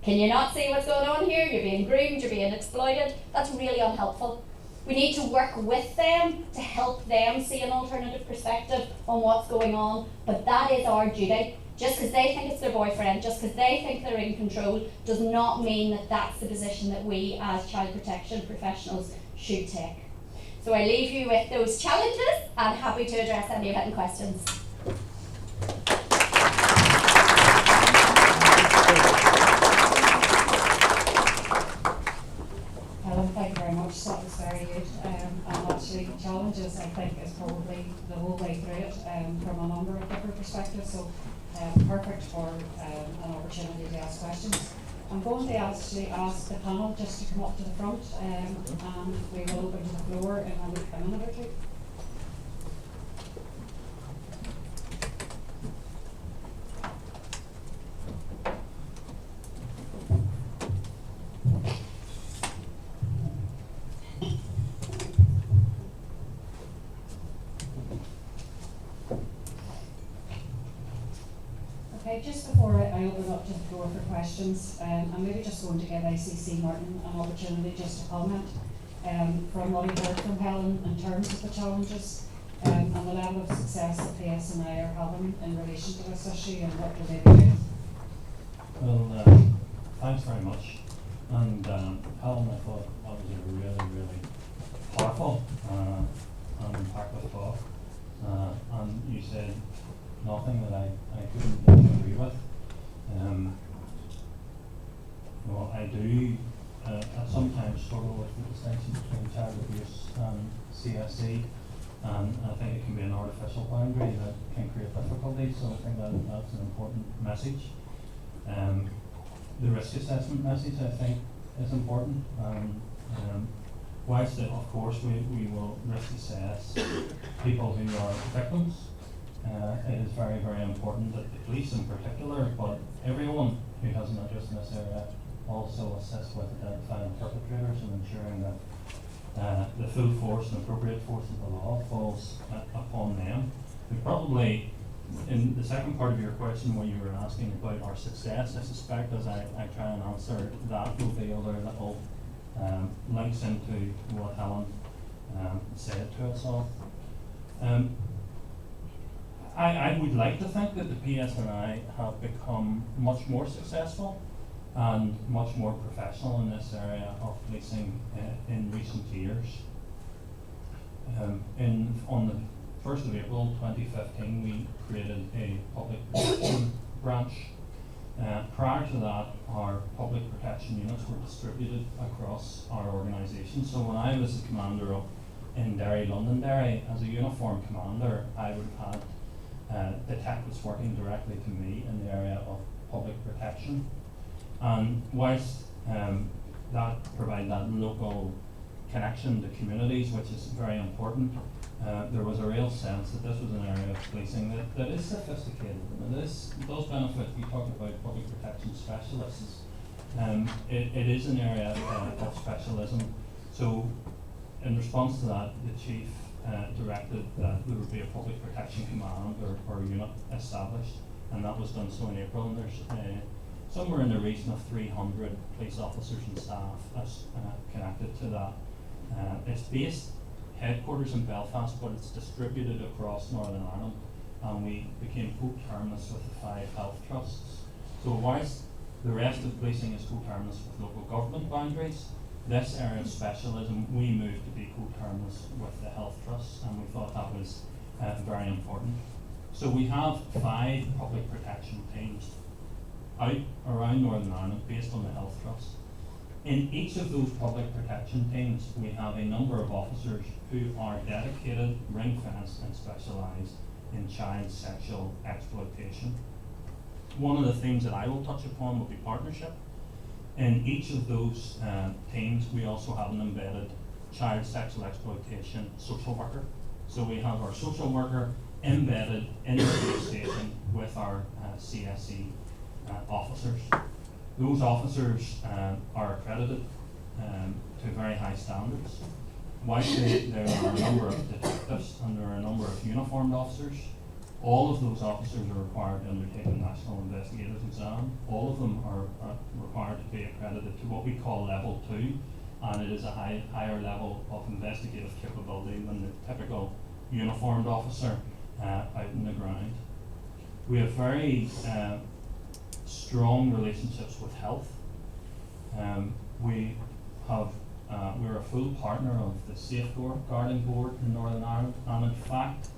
[SPEAKER 3] Can you not see what's going on here? You're being groomed, you're being exploited. That's really unhelpful. We need to work with them to help them see an alternative perspective on what's going on, but that is our duty. Just because they think it's their boyfriend, just because they think they're in control, does not mean that that's the position that we as child protection professionals should take. So I leave you with those challenges, and happy to address any of any questions.
[SPEAKER 6] Helen, thank you very much. That was very good. And actually, challenges, I think, is probably the whole way through it from a number of different perspectives. So perfect for an opportunity to ask questions. I'm going to actually ask the panel just to come up to the front, and we will open to the floor in a minute or two. Okay, just before I open up to the floor for questions, I'm maybe just going to give ICC Martin an opportunity just to comment from what he heard from Helen in terms of the challenges and the level of success that PSNI are having in relation to this issue, and what do they do?
[SPEAKER 8] Well, thanks very much. And Helen, I thought that was a really, really powerful and impactful talk. And you said nothing that I couldn't agree with. Well, I do I sometimes struggle with the distinction between child abuse and CSE, and I think it can be an artificial boundary that can create difficulties, so I think that's an important message. The risk assessment message, I think, is important. Whilst, of course, we will risk assess people who are victims, it is very, very important that the police in particular, but everyone who has an interest in this area, also assist with identifying perpetrators and ensuring that the full force and appropriate force of the law falls upon them. We probably, in the second part of your question where you were asking about our success, I suspect as I try and answer that will be other little links into what Helen said to us all. I would like to think that the PSNI have become much more successful and much more professional in this area of policing in recent years. On the 1st of April 2015, we created a public protection branch. Prior to that, our public protection units were distributed across our organisation. So when I was the commander up in Derry, Londonderry, as a uniform commander, I would have had detectives working directly to me in the area of public protection. And whilst that provided that local connection to communities, which is very important, there was a real sense that this was an area of policing that is sophisticated, and it does benefit. You talk about public protection specialists. It is an area of specialism. So in response to that, the chief directed that there would be a public protection command or unit established, and that was done so in April. And there's somewhere in the region of 300 police officers and staff connected to that. It's based headquarters in Belfast, but it's distributed across Northern Ireland, and we became coterminous with the 5 health trusts. So whilst the rest of policing is coterminous with local government boundaries, this area of specialism, we moved to be coterminous with the health trusts, and we thought that was very important. So we have 5 public protection teams out around Northern Ireland based on the health trust. In each of those public protection teams, we have a number of officers who are dedicated, ring-fenced and specialised in child sexual exploitation. One of the things that I will touch upon will be partnership. In each of those teams, we also have an embedded child sexual exploitation social worker. So we have our social worker embedded in the police station with our CSE officers. Those officers are accredited to very high standards. Whilst there are a number of detectives and there are a number of uniformed officers, all of those officers are required to undertake a national investigators exam. All of them are required to be accredited to what we call level 2, and it is a higher level of investigative capability than the typical uniformed officer out in the ground. We have very strong relationships with health. We're a full partner of the Safeguarding Board in Northern Ireland, and in fact,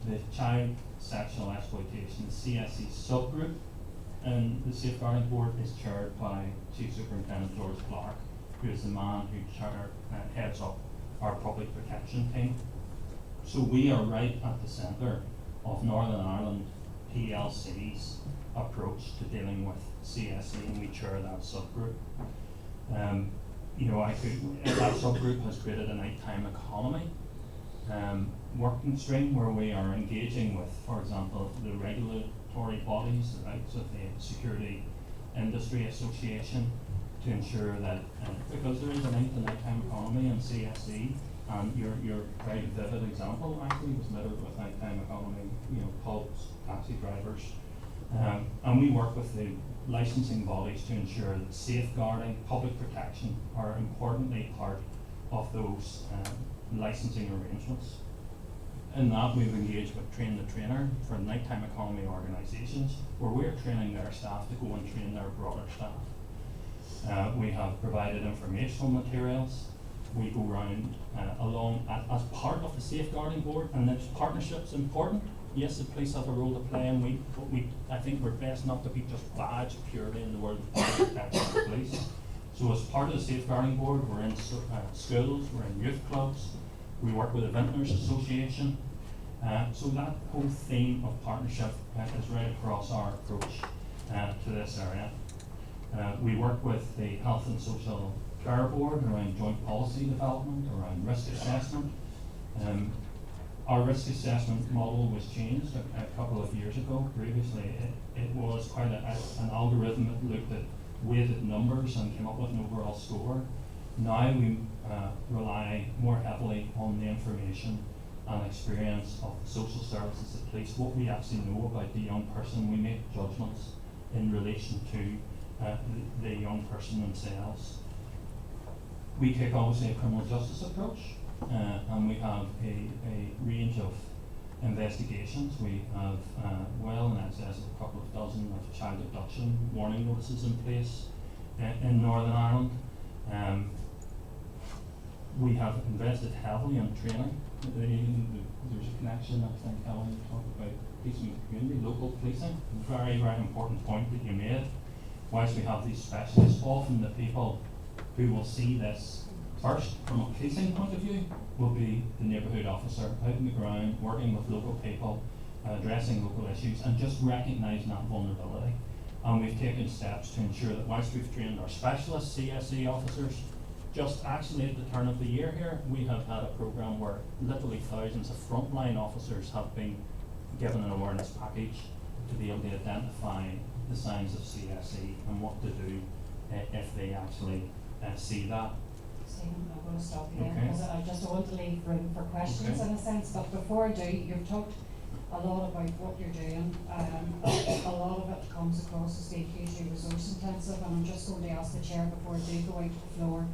[SPEAKER 8] the Child Sexual Exploitation CSE subgroup in the Safeguarding Board is chaired by Chief Superintendent George Clark, who is the man who heads up our public protection team. So we are right at the centre of Northern Ireland PLC's approach to dealing with CSE, and we chair that subgroup. That subgroup has created a nighttime economy working stream where we are engaging with, for example, the regulatory bodies, the likes of the Security Industry Association, to ensure that, because there is a link to nighttime economy and CSE, and your very vivid example actually was littered with nighttime economy, pubs, taxi drivers, and we work with the licensing bodies to ensure that safeguarding, public protection are importantly part of those licensing arrangements. In that, we've engaged with Train the Trainer for nighttime economy organisations, where we're training their staff to go and train their broader staff. We have provided informational materials. We go round as part of the Safeguarding Board, and this partnership's important. Yes, the police have a role to play, and I think we're best not to be just badged purely in the world of protection of the police. So as part of the Safeguarding Board, we're in schools, we're in youth clubs, we work with the Vintners Association. So that whole theme of partnership is right across our approach to this area. We work with the Health and Social Care Board around joint policy development, around risk assessment. Our risk assessment model was changed a couple of years ago. Previously, it was quite an algorithm that looked at weighted numbers and came up with an overall score. Now we rely more heavily on the information and experience of the social services, the police, what we actually know about the young person. We make judgments in relation to the young person themselves. We take obviously a criminal justice approach, and we have a range of investigations. We have well in excess of a couple of dozen of child abduction warning notices in place in Northern Ireland. We have invested heavily in training. There's a connection, I think, Helen, you talked about policing the community, local policing. Very, very important point that you made. Whilst we have these specialists, often the people who will see this first from a policing point of view will be the neighbourhood officer out in the ground, working with local people, addressing local issues, and just recognising that vulnerability. And we've taken steps to ensure that whilst we've trained our specialist CSE officers, just actually at the turn of the year here, we have had a programme where literally thousands of frontline officers have been given an awareness package to be able to identify the signs of CSE and what to do if they actually see that.
[SPEAKER 6] Stephen, I'm going to stop you there
[SPEAKER 8] Okay.
[SPEAKER 6] because I just don't want to leave room for questions
[SPEAKER 8] Okay.
[SPEAKER 6] in a sense. But before I do, you've talked a lot about what you're doing. A lot of it comes across as being hugely resource intensive, and I'm just going to ask the chair before I do go out to the floor.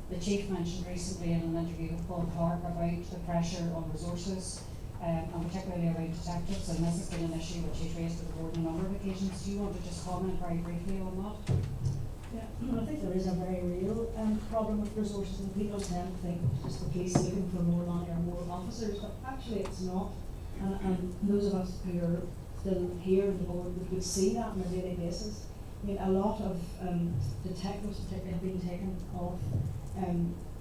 [SPEAKER 6] The chief mentioned recently in an interview with Paul Clark about the pressure on resources, and particularly around detectives, and this has been an issue which he's raised with the board on a number of occasions. Do you want to just comment very briefly on that?
[SPEAKER 9] Yeah, I think there is a very real problem with resources, and people tend to think it's just the police looking for more money or more officers, but actually it's not. And those of us who are still here in the board would see that on a daily basis. I mean, a lot of detectives particularly have been taken off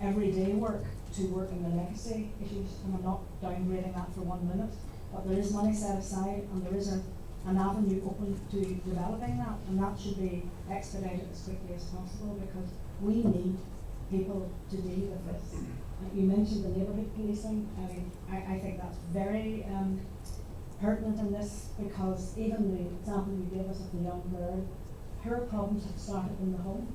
[SPEAKER 9] everyday work to work in the legacy issues, and I'm not downgrading that for 1 minute, but there is money set aside and there is an avenue open to developing that, and that should be expedited as quickly as possible because we need people to deal with this. You mentioned the neighbourhood policing. I mean, I think that's very pertinent in this because even the example you gave us of the young girl, her problems have started in the home.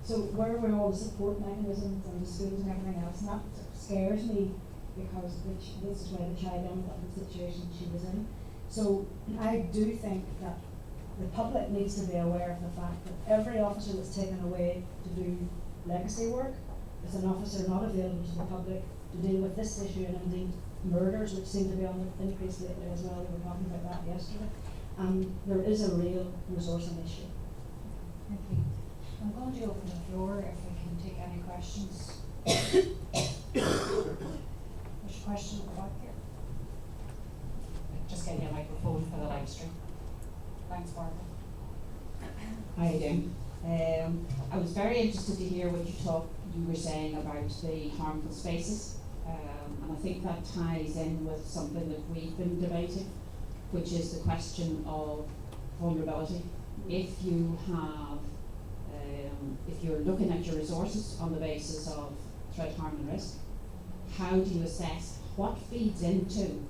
[SPEAKER 9] So where were all the support mechanisms and the schools and everything else? And that scares me because this is where the child ended up in the situation she was in. So I do think that the public needs to be aware of the fact that every officer that's taken away to do legacy work is an officer not available to the public to deal with this issue, and indeed murders, which seem to be on the increase lately as well. We were talking about that yesterday. There is a real resourcing issue.
[SPEAKER 6] Thank you. I'm going to open the floor if we can take any questions. There's a question at the back here. Just getting a microphone for the live stream. Thanks, Barbara.
[SPEAKER 10] Hi again. I was very interested to hear what you were saying about the harmful spaces, and I think that ties in with something that we've been debating, which is the question of vulnerability. If you have, if you're looking at your resources on the basis of threat, harm and risk, how do you assess what feeds into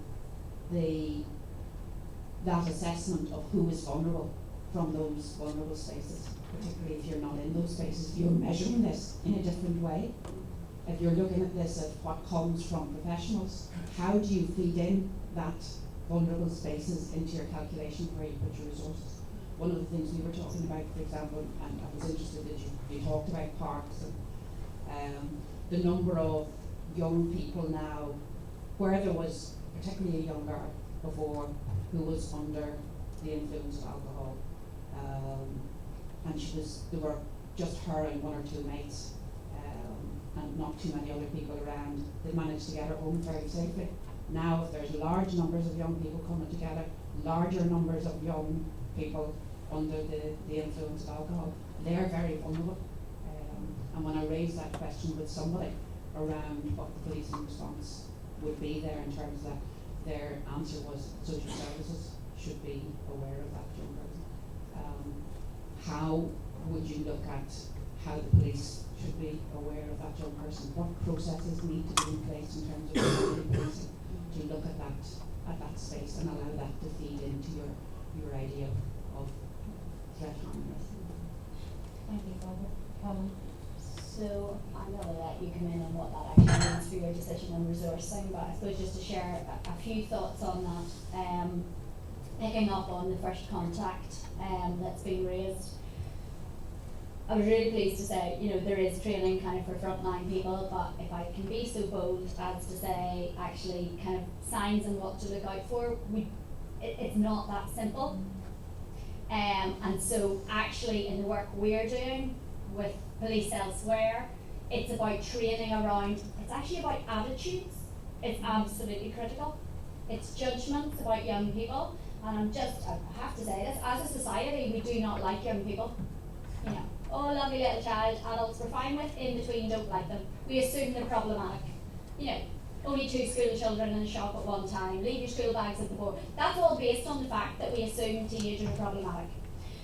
[SPEAKER 10] that assessment of who is vulnerable from those vulnerable spaces, particularly if you're not in those spaces, if you're measuring this in a different way, if you're looking at this as what comes from professionals, how do you feed in that vulnerable spaces into your calculation where you put your resources? One of the things we were talking about, for example, and I was interested that you talked about parks and the number of young people now, where there was particularly a young girl before who was under the influence of alcohol, and there were just her and one or two mates, and not too many other people around. They managed to get her home very safely. Now, if there's large numbers of young people coming together, larger numbers of young people under the influence of alcohol, they're very vulnerable. And when I raised that question with somebody around what the policing response would be there in terms of that, their answer was social services should be aware of that young person. How would you look at how the police should be aware of that young person? What processes need to be in place in terms of policing to look at that space and allow that to feed into your idea of threat, harm and risk?
[SPEAKER 3] Thank you, Barbara. So I'm going to let you come in on what that actually means for your decision on resourcing, but I suppose just to share a few thoughts on that, picking up on the first contact that's been raised. I was really pleased to say, there is training kind of for frontline people, but if I can be so bold as to say actually kind of signs and what to look out for, it's not that simple. And so actually in the work we're doing with police elsewhere, it's about training around, it's actually about attitudes. It's absolutely critical. It's judgments about young people, and I have to say this, as a society we do not like young people. Oh, lovely little child, adults we're fine with, in between don't like them. We assume they're problematic. Only 2 school children in a shop at one time, leave your school bags at the door. That's all based on the fact that we assume teenagers are problematic.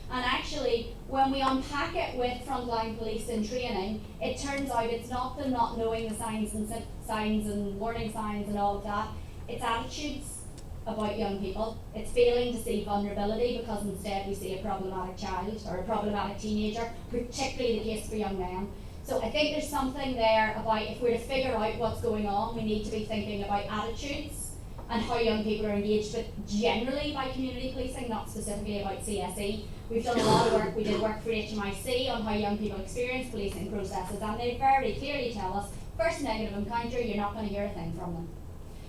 [SPEAKER 3] And actually, when we unpack it with frontline police in training, it turns out it's not them not knowing the signs and warning signs and all of that. It's attitudes about young people. It's failing to see vulnerability because instead we see a problematic child or a problematic teenager, particularly the case for young men. So I think there's something there about if we're to figure out what's going on, we need to be thinking about attitudes and how young people are engaged with generally by community policing, not specifically about CSE. We've done a lot of work, we did work for HMIC on how young people experience policing processes, and they very clearly tell us, first negative encounter, you're not going to hear a thing from them.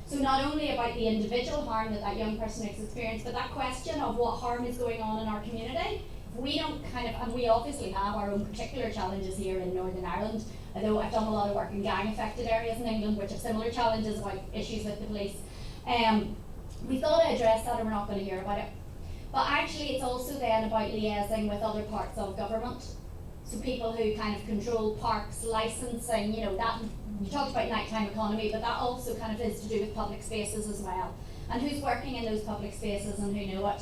[SPEAKER 3] So not only about the individual harm that that young person has experienced, but that question of what harm is going on in our community. If we don't and we obviously have our own particular challenges here in Northern Ireland, although I've done a lot of work in gang affected areas in England which have similar challenges about issues with the police. We thought I'd address that and we're not going to hear about it. But actually it's also then about liaising with other parts of government. So people who kind of control parks, licensing, that, you talked about nighttime economy, but that also kind of is to do with public spaces as well. And who's working in those public spaces and who know it.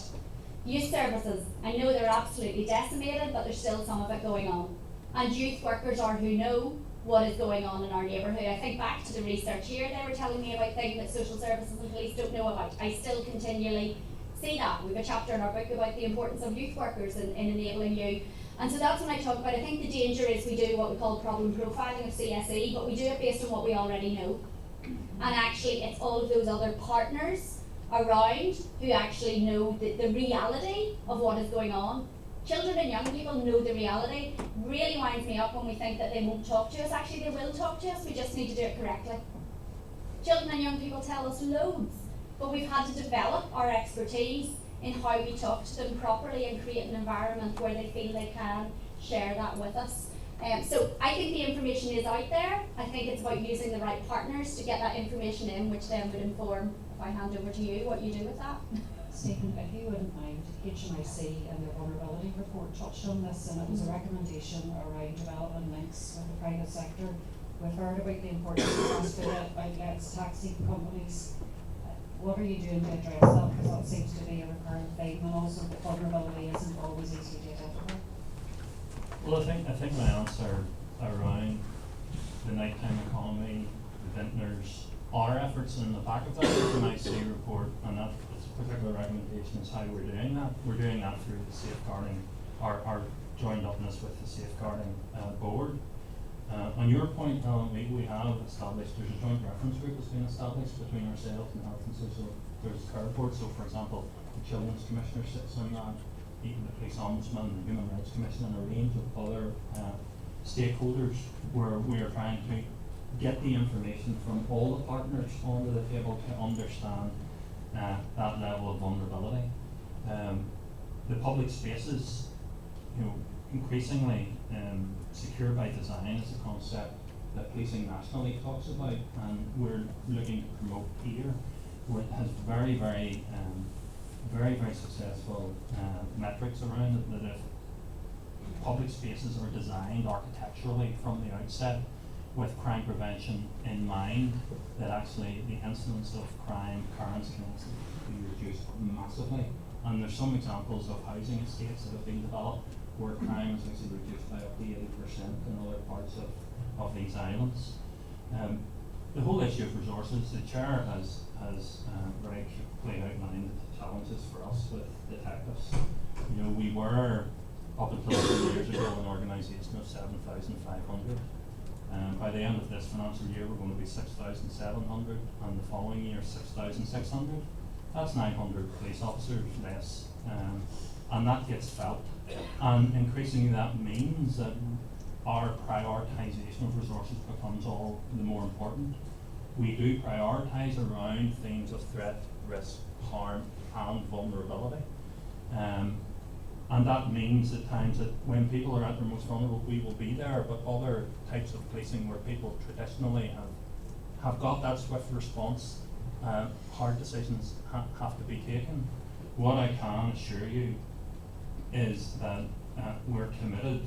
[SPEAKER 3] Youth services, I know they're absolutely decimated, but there's still some of it going on. And youth workers are who know what is going on in our neighbourhood. I think back to the research here, they were telling me about things that social services and police don't know about. I still continually see that. We have a chapter in our book about the importance of youth workers in enabling you. And so that's when I talk about, I think the danger is we do what we call problem profiling of CSE, but we do it based on what we already know. And actually it's all of those other partners around who actually know the reality of what is going on. Children and young people know the reality. Really winds me up when we think that they won't talk to us. Actually they will talk to us, we just need to do it correctly. Children and young people tell us loads, but we've had to develop our expertise in how we talk to them properly and create an environment where they feel they can share that with us. So I think the information is out there. I think it's about using the right partners to get that information in, which then would inform, if I hand over to you, what you do with that.
[SPEAKER 6] Stephen, if you wouldn't mind, HMIC and their vulnerability report touched on this, and it was a recommendation around developing links with the private sector. We've heard about the importance of fast food outlets, taxi companies. What are you doing to address that? Because that seems to be a recurrent theme, and also that vulnerability isn't always easy to identify.
[SPEAKER 8] Well, I think my answer around the nighttime economy, the vintners, our efforts in the back of that HMIC report, and that particular recommendation is how we're doing that. We're doing that through the safeguarding, our joined upness with the safeguarding board. On your point, Alan, we have established, there's a joint reference group that's been established between ourselves and Health and Social Services Care Board. So, for example, the Children's Commissioner sits on that, even the Police Ombudsman, the Human Rights Commission, and a range of other stakeholders where we are trying to get the information from all the partners onto the table to understand that level of vulnerability. The public spaces, increasingly secure by design is a concept that Policing Nationally talks about, and we're looking to promote here, where it has very, very successful metrics around it, that if public spaces are designed architecturally from the outset with crime prevention in mind, that actually the incidence of crime occurrence can be reduced massively. And there's some examples of housing estates that have been developed where crime is actually reduced by up to 80% in other parts of these islands. The whole issue of resources, the chair has very clearly outlined the challenges for us with detectives. We were up until a few years ago an organisation of 7,500. By the end of this financial year, we're going to be 6,700, and the following year 6,600. That's 900 police officers less, and that gets felt. And increasingly, that means that our prioritisation of resources becomes all the more important. We do prioritise around themes of threat, risk, harm, and vulnerability. And that means at times that when people are at their most vulnerable, we will be there, but other types of policing where people traditionally have got that swift response, hard decisions have to be taken. What I can assure you is that we're committed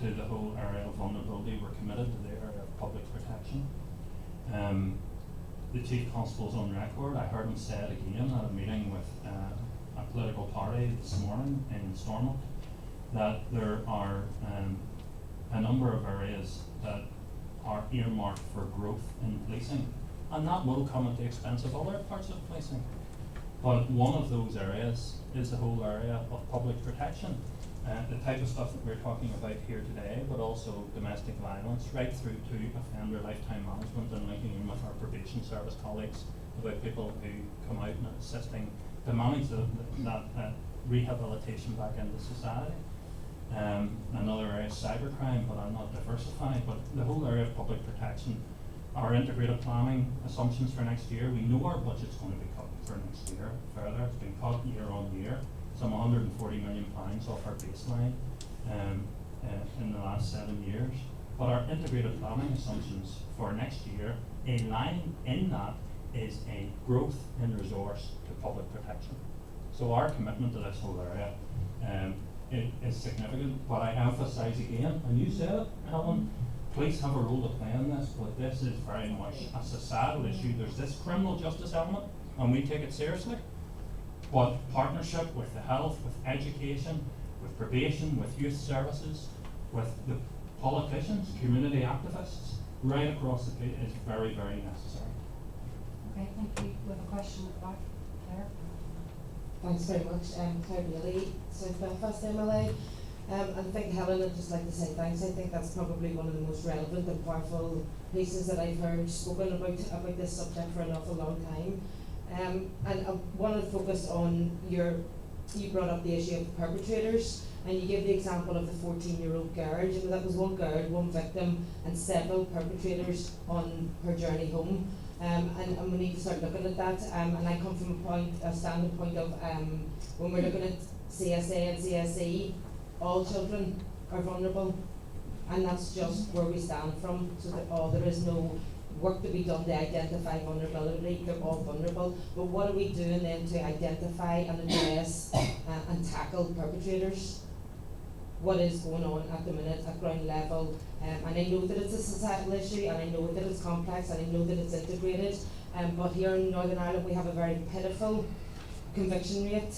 [SPEAKER 8] to the whole area of vulnerability, we're committed to the area of public protection. The Chief Constable's on record, I heard him say it again at a meeting with a political party this morning in Stormont, that there are a number of areas that are earmarked for growth in policing, and that will come at the expense of other parts of policing. But one of those areas is the whole area of public protection. the type of stuff that we're talking about here today, but also domestic violence, right through to offender lifetime management and linking in with our probation service colleagues about people who come out and assisting to manage that rehabilitation back into society. Another area is cybercrime, but I'll not diversify. But the whole area of public protection, our integrated planning assumptions for next year, we know our budget's going to be cut for next year further. It's been cut year on year, some £140 million off our baseline in the last 7 years. But our integrated planning assumptions for next year, a line in that is a growth in resource to public protection. So our commitment to this whole area it is significant, but I emphasise again, and you said it, Helen, police have a role to play in this, but this is very much a societal issue. There's this criminal justice element, and we take it seriously, but partnership with the health, with education, with probation, with youth services, with the politicians, community activists, right across the place is very, very necessary.
[SPEAKER 6] Okay, thank you. We have a question at the back. Claire?
[SPEAKER 11] Thanks very much. Claire Bailey, South Belfast MLA. I think Helen, I'd just like to say thanks. I think that's probably one of the most relevant and powerful pieces that I've heard spoken about this subject for an awful long time. And I want to focus on you brought up the issue of the perpetrators, and you gave the example of the 14-year-old girl. You know, that was one girl, one victim, and several perpetrators on her journey home. And we need to start looking at that. And I come from a standing point of when we're looking at CSA and CSE, all children are vulnerable, and that's just where we stand from. So that there is no work to be done to identify vulnerability. They're all vulnerable. But what are we doing then to identify and address and tackle perpetrators? What is going on at the minute at ground level? And I know that it's a societal issue, and I know that it's complex, and I know that it's integrated. But here in Northern Ireland, we have a very pitiful conviction rate.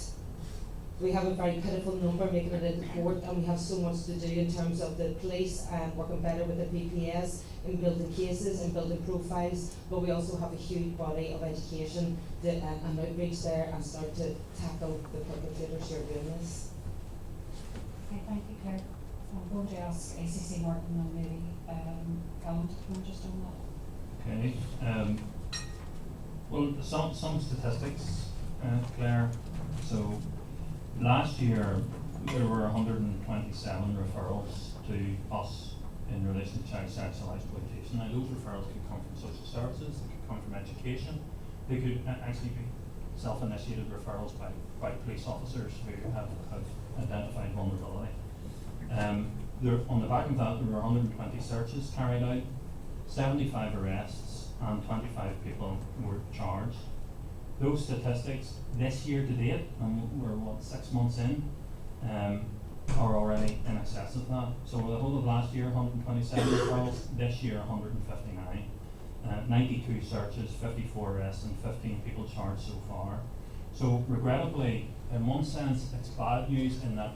[SPEAKER 11] We have a very pitiful number making it into court, and we have so much to do in terms of the police working better with the PPS in building cases and building profiles. But we also have a huge body of education and outreach there, and start to tackle the perpetrators who are doing this.
[SPEAKER 6] Okay, thank you, Claire. I'm going to ask ACC Martin and maybe Helen to comment just on that.
[SPEAKER 8] Okay. Well, some statistics, Claire. So last year there were 127 referrals to us in relation to child sexual exploitation. Now those referrals could come from social services, they could come from education, they could actually be self-initiated referrals by police officers who have identified vulnerability. On the back of that, there were 120 searches carried out, 75 arrests, and 25 people were charged. Those statistics this year to date, and we're 6 months in, are already in excess of that. So the whole of last year, 127 referrals, this year 159. 92 searches, 54 arrests, and 15 people charged so far. So regrettably, in one sense, it's bad news in that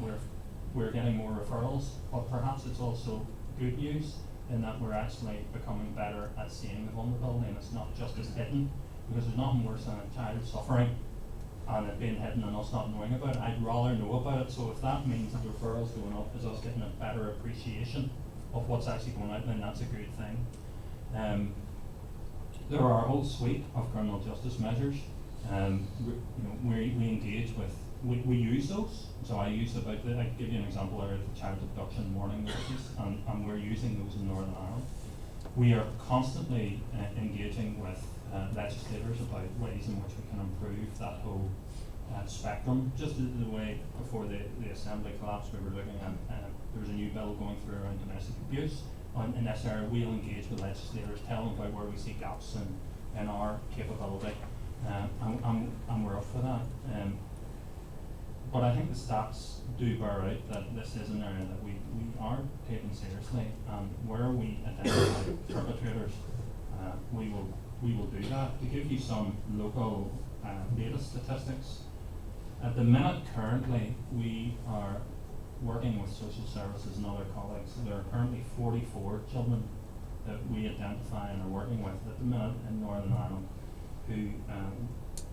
[SPEAKER 8] we're getting more referrals, but perhaps it's also good news in that we're actually becoming better at seeing the vulnerability, and it's not just as hidden, because there's nothing worse than a child suffering and it being hidden and us not knowing about it. I'd rather know about it. So if that means that referrals going up is us getting a better appreciation of what's actually going out, then that's a good thing. There are a whole suite of criminal justice measures. We engage with, we use those. So I give you an example there of the child abduction warning notices, and we're using those in Northern Ireland. We are constantly engaging with legislators about ways in which we can improve that whole spectrum. Just the way before the Assembly collapsed, we were looking at, there was a new bill going through around domestic abuse. In this area, we'll engage with legislators, tell them about where we see gaps in our capability, and we're up for that. But I think the stats do bear out that this is an area that we are taking seriously, and where we identify perpetrators, we will do that. To give you some local data statistics, at the minute currently we are working with social services and other colleagues. There are currently 44 children that we identify and are working with at the minute in Northern Ireland who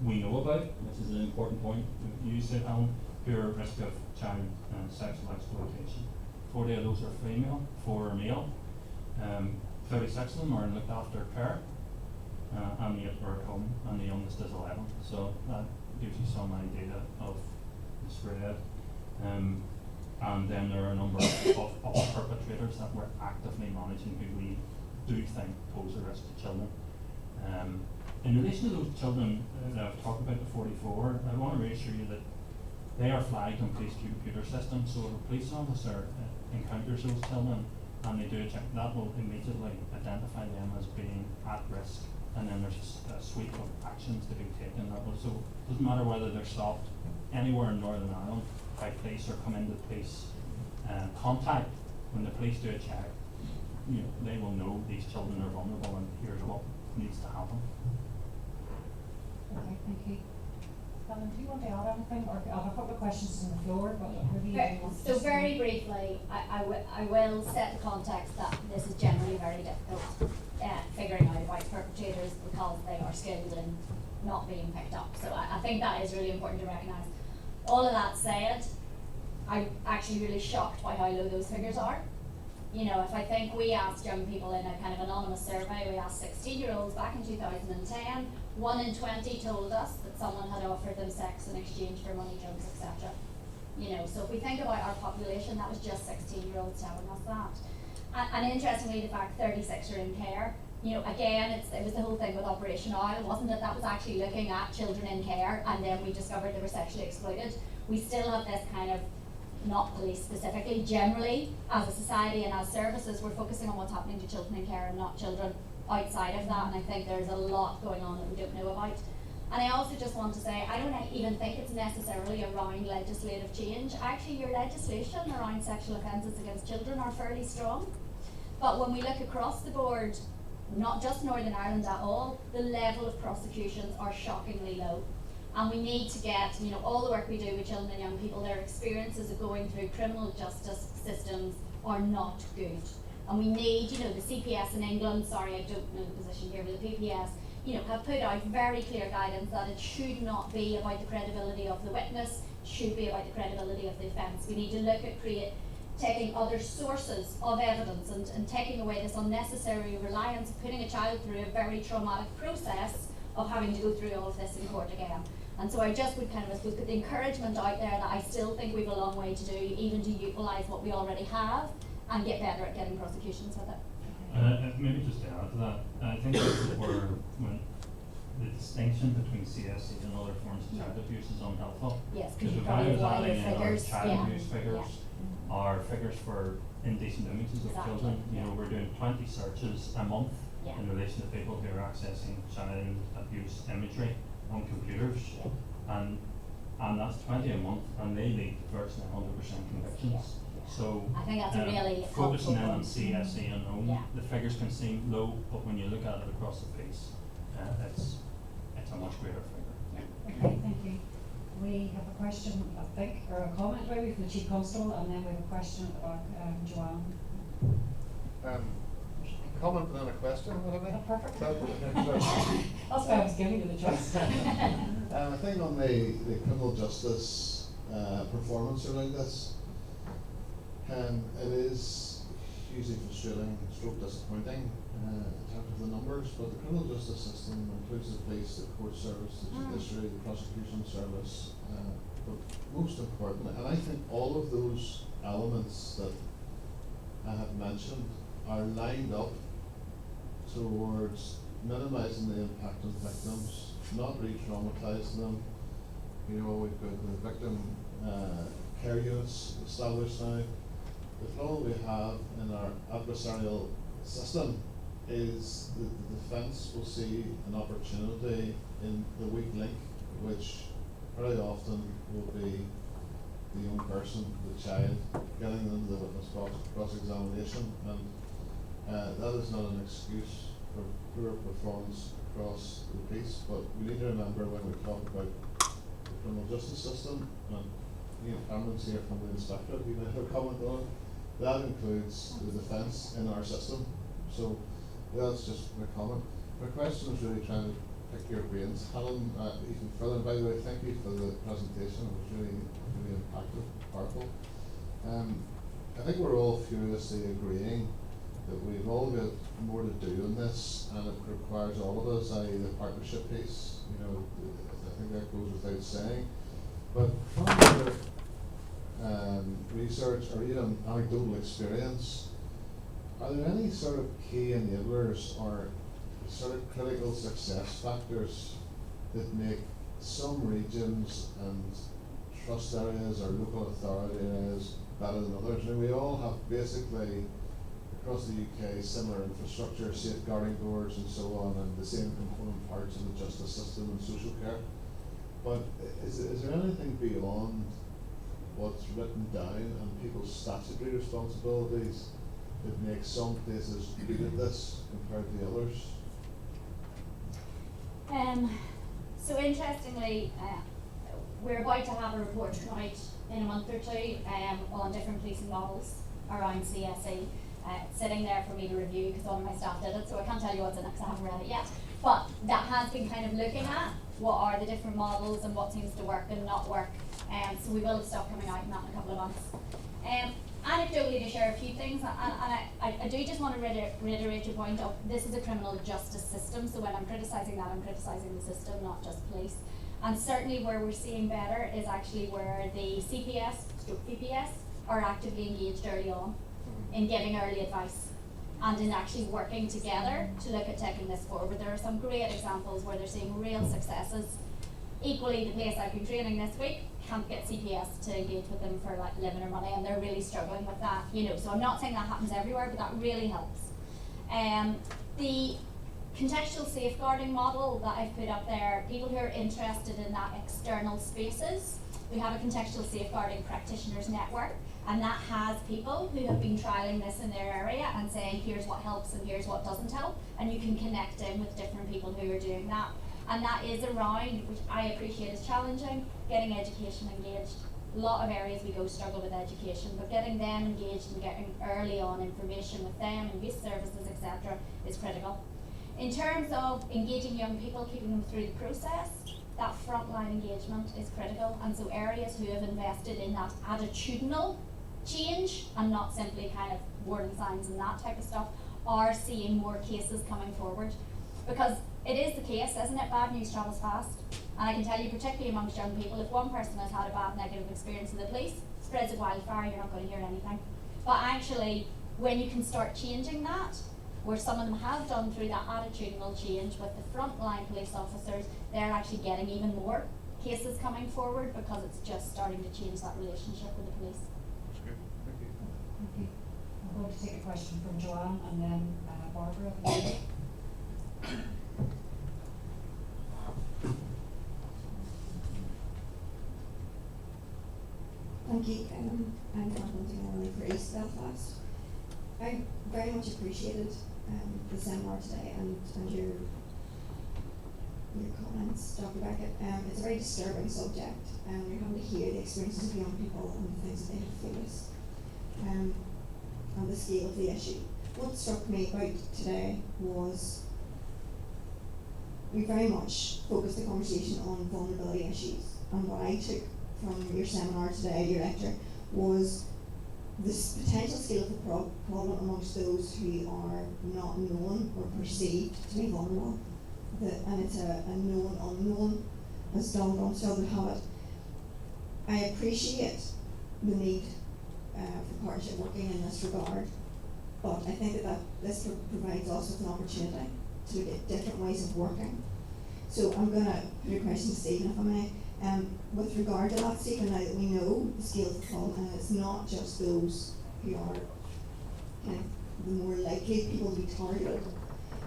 [SPEAKER 8] we know about, which is an important point you said, Helen, who are at risk of child sexual exploitation. 40 of those are female, 4 are male. 36 of them are in looked after care, and 8 are at home, and the youngest is 11. So that gives you some idea of the spread. And then there are a number of perpetrators that we're actively managing who we do think pose a risk to children. In relation to those children that I've talked about, the 44, I want to reassure you that they are flagged on police computer systems. So if a police officer encounters those children and they do a check, that will immediately identify them as being at risk, and then there's a suite of actions to be taken. So it doesn't matter whether they're stopped anywhere in Northern Ireland by police or come into police contact. When the police do a check, they will know these children are vulnerable and here's what needs to happen.
[SPEAKER 6] Okay, thank you. Helen, do you want to add anything, or I have a couple of questions on the floor, but maybe you want to
[SPEAKER 3] So very briefly, I will set the context that this is generally very difficult figuring out white perpetrators because they are skilled in not being picked up. So I think that is really important to recognise. All of that said, I'm actually really shocked by how low those figures are. If I think we asked young people in a kind of anonymous survey, we asked 16-year-olds back in 2010, 1 in 20 told us that someone had offered them sex in exchange for money, drugs, etc. So if we think about our population, that was just 16-year-olds telling us that. And interestingly, the fact 36 are in care. Again, it was the whole thing with Operation Owl, wasn't it? That was actually looking at children in care, and then we discovered they were sexually exploited. We still have this kind of, not police specifically, generally, as a society and as services, we're focusing on what's happening to children in care and not children outside of that, and I think there's a lot going on that we don't know about. And I also just want to say, I don't even think it's necessarily around legislative change. Actually, your legislation around sexual offences against children are fairly strong. But when we look across the board, not just Northern Ireland at all, the level of prosecutions are shockingly low. And we need to get, all the work we do with children and young people, their experiences of going through criminal justice systems are not good. And we need, the CPS in England, sorry, I don't know the position here, but the PPS, have put out very clear guidance that it should not be about the credibility of the witness, it should be about the credibility of the offence. We need to look at taking other sources of evidence and taking away this unnecessary reliance of putting a child through a very traumatic process of having to go through all of this in court again. And so I just would kind of, I suppose, put the encouragement out there that I still think we've a long way to do, even to utilise what we already have and get better at getting prosecutions with it.
[SPEAKER 8] Maybe just to add to that, I think this is where when the distinction between CSE and other forms of child abuse is unhelpful.
[SPEAKER 3] Yes,
[SPEAKER 8] because
[SPEAKER 3] you
[SPEAKER 8] if I was
[SPEAKER 3] probably
[SPEAKER 8] adding in our
[SPEAKER 3] figures,
[SPEAKER 8] child abuse figures, are figures for indecent images of children. We're doing 20 searches a month in relation to people who are accessing child abuse imagery on computers, and that's 20 a month, and they lead to virtually 100% convictions. So
[SPEAKER 3] I think that's a really
[SPEAKER 8] focusing in
[SPEAKER 3] helpful
[SPEAKER 8] on
[SPEAKER 3] point.
[SPEAKER 8] CSE alone, the figures can seem low, but when you look at it across the piece, it's a much greater figure.
[SPEAKER 6] Okay, thank you. We have a question, I think, or a comment maybe from the Chief Constable, and then we have a question about Joanne.
[SPEAKER 4] Comment and then a question, would it be?
[SPEAKER 6] Perfect.
[SPEAKER 4] That's
[SPEAKER 6] why I was giving you the choice.
[SPEAKER 4] I think on the criminal justice performance around this, it is hugely frustrating, stroke disappointing in terms of the numbers, but the criminal justice system includes the police, the court service, the judiciary, the prosecution service, but most importantly, and I think all of those elements that I have mentioned are lined up towards minimising the impact on victims, not re-traumatising them. We've got the victim care units established now. The problem we have in our adversarial system is that the defence will see an opportunity in the weak link, which very often will be the young person, the child, getting them to the witness box, cross-examination, and that is not an excuse for poor performance across the piece, but we need to remember when we talk about the criminal justice system, and Cameron's here from the inspectorate, you may have a comment on it, that includes the defence in our system. So that's just my comment. My question is really trying to pick your brains, Helen, even further. By the way, thank you for the presentation. It was really, really impactful, powerful. I think we're all furiously agreeing that we've all got more to do in this, and it requires all of us, i.e. the partnership piece. You know, I think that goes without saying. But from your research or even anecdotal experience, are there any sort of key enablers or sort of critical success factors that make some regions and trust areas or local authority areas better than others? I mean, we all have basically across the UK similar infrastructure, safeguarding boards and so on, and the same component parts of the justice system and social care. But is there anything beyond what's written down and people's statutory responsibilities that makes some places good at this compared to the others?
[SPEAKER 3] So interestingly, we're about to have a report come out in a month or two on different policing models around CSE. Sitting there for me to review because one of my staff did it, so I can't tell you what's in it because I haven't read it yet. But that has been kind of looking at what are the different models and what seems to work and not work. So we will have stuff coming out in that in a couple of months. Anecdotally, to share a few things, and I do just want to reiterate your point of this is a criminal justice system, so when I'm criticising that, I'm criticising the system, not just police. And certainly where we're seeing better is actually where the CPS, PPS, are actively engaged early on in giving early advice and in actually working together to look at taking this forward. There are some great examples where they're seeing real successes. Equally, the place I've been training this week can't get CPS to engage with them for like living or money, and they're really struggling with that. You know, so I'm not saying that happens everywhere, but that really helps. The contextual safeguarding model that I've put up there, people who are interested in that external spaces, we have a contextual safeguarding practitioners network, and that has people who have been trialling this in their area and saying here's what helps and here's what doesn't help, and you can connect in with different people who are doing that. And that is around, which I appreciate is challenging, getting education engaged. A lot of areas we go struggle with education, but getting them engaged and getting early on information with them and youth services, etc. is critical. In terms of engaging young people, keeping them through the process, that frontline engagement is critical, and so areas who have invested in that attitudinal change and not simply kind of warning signs and that type of stuff are seeing more cases coming forward. Because it is the case, isn't it? Bad news travels fast. And I can tell you, particularly amongst young people, if one person has had a bad negative experience with the police, spreads a wildfire, you're not going to hear anything. But actually, when you can start changing that, where some of them have done through that attitudinal change with the frontline police officers, they're actually getting even more cases coming forward because it's just starting to change that relationship with the police.
[SPEAKER 4] That's good. Thank you.
[SPEAKER 6] Thank you. I'm going to take a question from Joanne and then Barbara.
[SPEAKER 12] Thank you. I'm Kathleen for East Belfast. I very much appreciated the seminar today and your comments, Dr. Beckett. It's a very disturbing subject, and you're having to hear the experiences of young people and the things that they have faced, and the scale of the issue. What struck me about today was we very much focused the conversation on vulnerability issues, and what I took from your seminar today, your lecture, was this potential scale of the problem amongst those who are not known or perceived to be vulnerable. And it's a known unknown, as Don Bromstad would have it. I appreciate the need for partnership working in this regard, but I think that this provides us with an opportunity to look at different ways of working. So I'm going to put a question to Stephen, if I may. With regard to that, Stephen, now that we know the scale of the problem, and it's not just those who are kind of the more likely people to be targeted,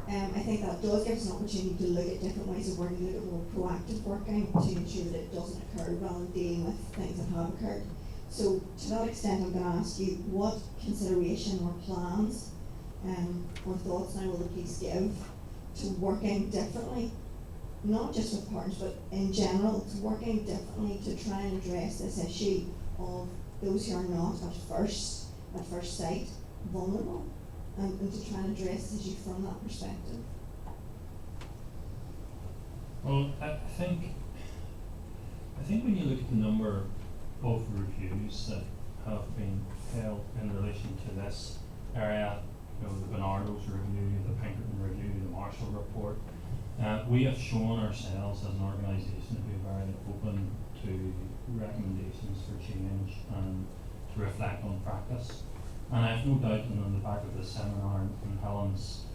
[SPEAKER 12] I think that does give us an opportunity to look at different ways of working, look at more proactive working to ensure that it doesn't occur rather than dealing with things that have occurred. So to that extent, I'm going to ask you what consideration or plans or thoughts now will the police give to working differently, not just with partners, but in general, to working differently to try and address this issue of those who are not at first sight vulnerable, and to try and address this issue from that perspective.
[SPEAKER 8] Well, I think when you look at the number of reviews that have been held in relation to this area, you know, the Bernardo's review, the Pinkerton review, the Marshall report, we have shown ourselves as an organisation to be very open to recommendations for change and to reflect on practice. And I have no doubt that on the back of this seminar and Helen's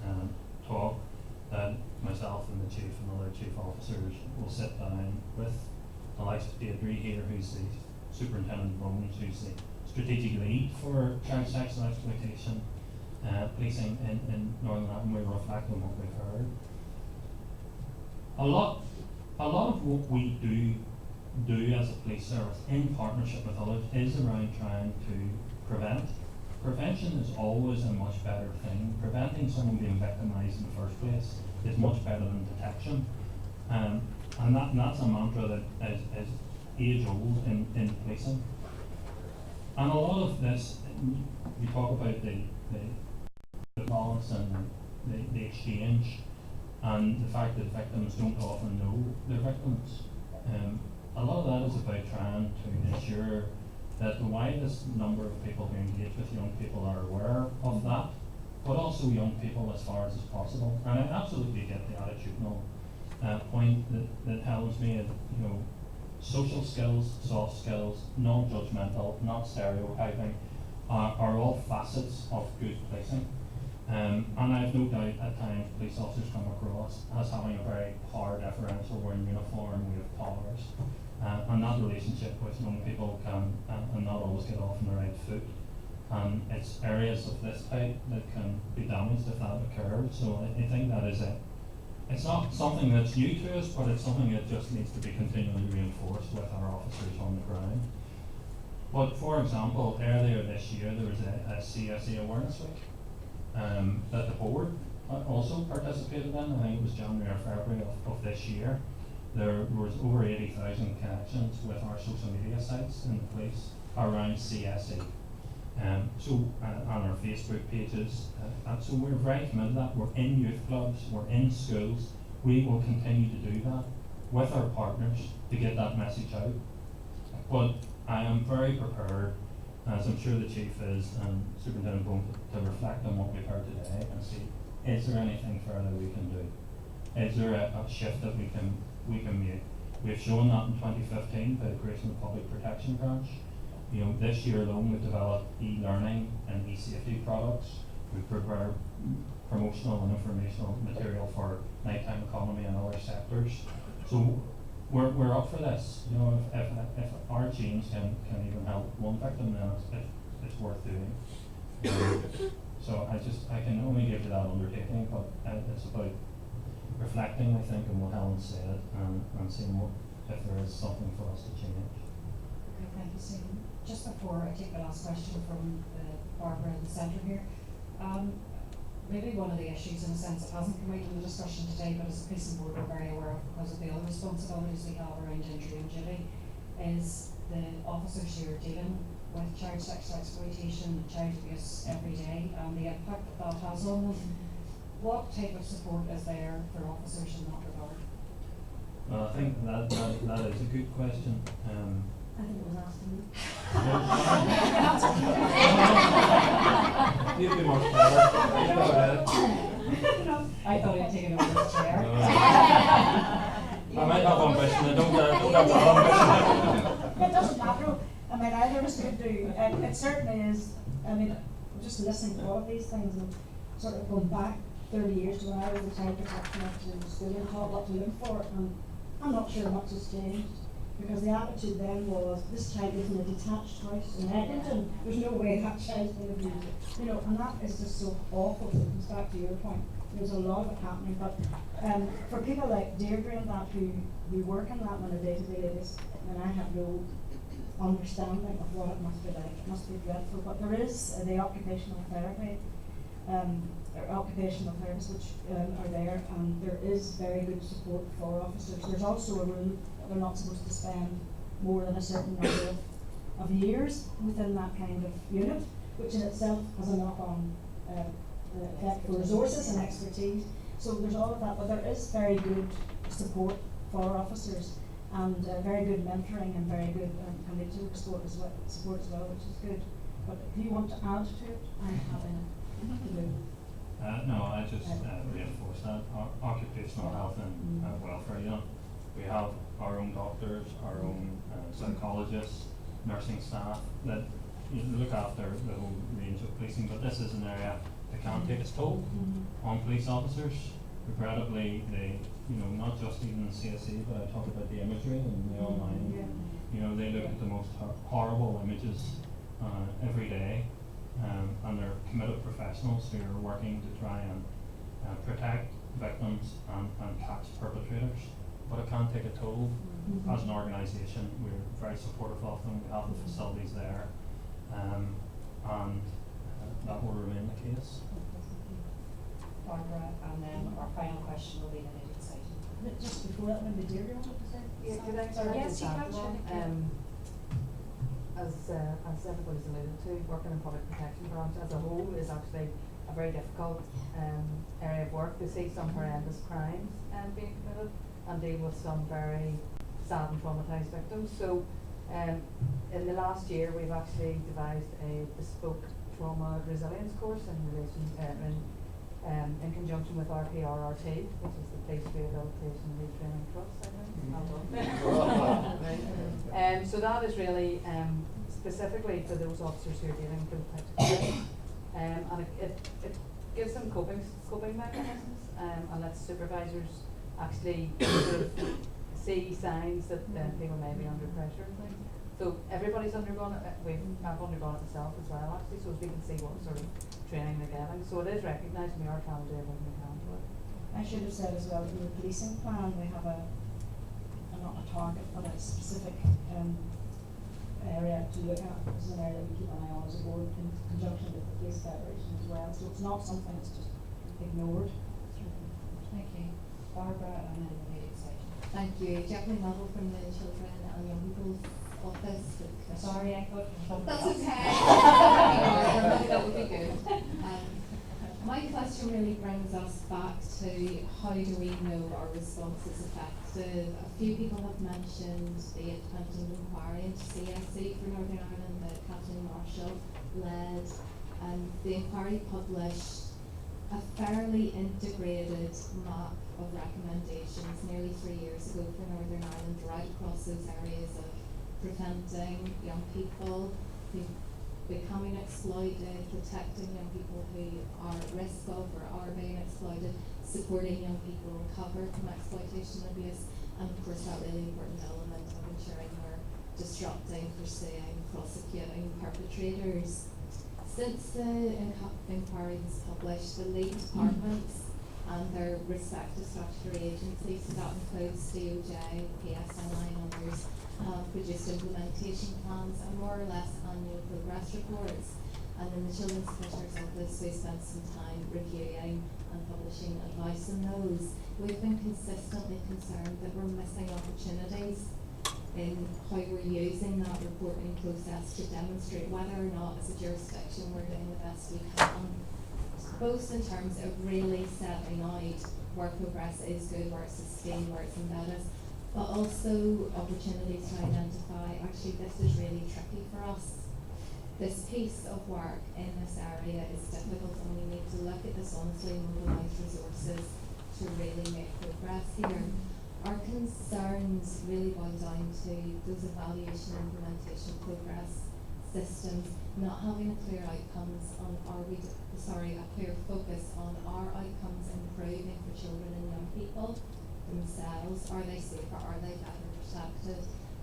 [SPEAKER 8] talk, that myself and the chief and other chief officers will sit down with the likes of Deirdre here, who's the superintendent of Bones, who's the strategic lead for child sexual exploitation policing in Northern Ireland. We reflect on what we've heard. A lot of what we do as a police service in partnership with others is around trying to prevent. Prevention is always a much better thing. Preventing someone being victimised in the first place is much better than detection. And that's a mantra that is age old in policing. And a lot of this, we talk about the violence and the exchange and the fact that victims don't often know they're victims. A lot of that is about trying to ensure that the widest number of people who engage with young people are aware of that, but also young people as far as is possible. And I absolutely get the attitudinal point that Helen's made. You know, social skills, soft skills, non-judgmental, not stereotyping, are all facets of good policing. And I have no doubt at times police officers come across as having a very power differential. We're in uniform, we have powers. And that relationship with young people can and not always get off on the right foot. And it's areas of this type that can be damaged if that occurs. So I think that is it's not something that's new to us, but it's something that just needs to be continually reinforced with our officers on the ground. But for example, earlier this year there was a CSA Awareness Week that the board also participated in. I think it was January or February of this year. There was over 80,000 connections with our social media sites in the police around CSE. And our Facebook pages. And so we're very committed to that. We're in youth clubs, we're in schools. We will continue to do that with our partners to get that message out. But I am very prepared, as I'm sure the Chief is, and Superintendent Bone, to reflect on what we've heard today and see, is there anything further we can do? Is there a shift that we can make? We've shown that in 2015 by the creation of the Public Protection Branch. You know, this year alone we've developed e-learning and e-safety products. We've prepared promotional and informational material for nighttime economy and other sectors. So we're up for this. You know, if our change can even help one victim, then it's worth doing. So I can only give you that undertaking, but it's about reflecting, I think, on what Helen said and seeing if there is something for us to change.
[SPEAKER 6] Okay, thank you, Stephen. Just before I take the last question from Barbara in the centre here, maybe one of the issues, in a sense, that hasn't come out in the discussion today, but as a police and board we're very aware of because of the other responsibilities we have around injury and duty, is the officers who are dealing with child sexual exploitation and child abuse every day and the impact that has on them. What type of support is there for officers in that regard?
[SPEAKER 8] Well, I think that is a good question.
[SPEAKER 9] I think it was asked to me.
[SPEAKER 8] You'd be more clever.
[SPEAKER 6] I thought he'd taken over his chair.
[SPEAKER 8] I might have ambition, I don't have that ambition.
[SPEAKER 9] It doesn't matter. I mean, either of us could do. It certainly is. I mean, just listening to all of these things and sort of going back 30 years to when I was a child protection officer in school and taught what to look for, and I'm not sure much has changed. Because the attitude then was, this child is in a detached house in Edmonton, there's no way that child's going to be, you know, and that is just so awful. So it comes back to your point. There's a lot of it happening, but for people like Deirdre and that who work in that on a day-to-day basis, and I have no understanding of what it must be like. It must be dreadful. But there is the occupational therapy, occupational therapists which are there, and there is very good support for officers. There's also a rule they're not supposed to spend more than a certain number of years within that kind of unit, which in itself has a knock-on effect for resources and expertise. So there's all of that, but there is very good support for officers, and very good mentoring and very good collegiate support as well, which is good. But if you want to add to it, I'm happy to do.
[SPEAKER 8] No, I just reinforce that occupational health and welfare. You know, we have our own doctors, our own psychologists, nursing staff that look after the whole range of policing. But this is an area that can take its toll on police officers. Regrettably, they, not just even the CSE, but I talk about the imagery and the online. Yeah. They look at the most horrible images every day. And they're committed professionals who are working to try and protect victims and catch perpetrators. But it can take a toll. As an organisation, we're very supportive of them. We have the facilities there, and that will remain the case.
[SPEAKER 6] Barbara, and then our final question will be the knitting side.
[SPEAKER 9] Just before that, maybe Deirdre wanted to say?
[SPEAKER 13] Yeah, could I
[SPEAKER 6] Yes, you can.
[SPEAKER 13] As everybody's alluded to, working in public protection branch as a whole is actually a very difficult area of work. We see some horrendous crimes being committed and deal with some very sad and traumatised victims. So in the last year we've actually devised a bespoke trauma resilience course in relation in conjunction with RPRRT, which is the Police Rehabilitation and Retraining Trust, I think. So that is really specifically for those officers who are dealing with those types of crimes, and it gives them coping mechanisms, and lets supervisors actually sort of see signs that people may be under pressure and things. So everybody's undergone it. I've undergone it myself as well, actually, so we can see what sort of training they're getting. So it is recognised, and we are trying to do everything we can to it.
[SPEAKER 9] I should have said as well, in the policing plan, we have not a target, but a specific area to look at. This is an area that we keep an eye on as a board in conjunction with the Police Federation as well. So it's not something that's just ignored.
[SPEAKER 6] Thank you. Barbara, and then the knitting side.
[SPEAKER 11] Thank you. Jacqueline Lovell from the Children and Young People's Office.
[SPEAKER 6] Sorry, I thought
[SPEAKER 11] that's okay. That would be good. My question really brings us back to how do we know our response is effective? A few people have mentioned the independent inquiry into CSE for Northern Ireland that Captain Marshall led, and the inquiry published a fairly integrated map of recommendations nearly 3 years ago for Northern Ireland, right across those areas of preventing young people who becoming exploited, protecting young people who are at risk of or are being exploited, supporting young people recover from exploitation and abuse, and of course that really important element of ensuring we're disrupting, pursuing, prosecuting perpetrators. Since the inquiry was published, the lead departments and their respective statutory agencies, so that includes DOJ, PSNI and others, produced implementation plans and more or less annual progress reports. And in the Children's Commissioner's Office, we spent some time reviewing and publishing advice on those. We've been consistently concerned that we're missing opportunities in how we're using that reporting process to demonstrate whether or not as a jurisdiction we're doing the best we can, both in terms of really setting out where progress is good, where it's sustained, where it's embedded, but also opportunities to identify, actually this is really tricky for us. This piece of work in this area is difficult, and we need to look at this honestly and mobilise resources to really make progress here. Our concerns really boil down to those evaluation and implementation progress systems not having a clear outcomes on a clear focus on our outcomes improving for children and young people themselves. Are they safer? Are they better protected?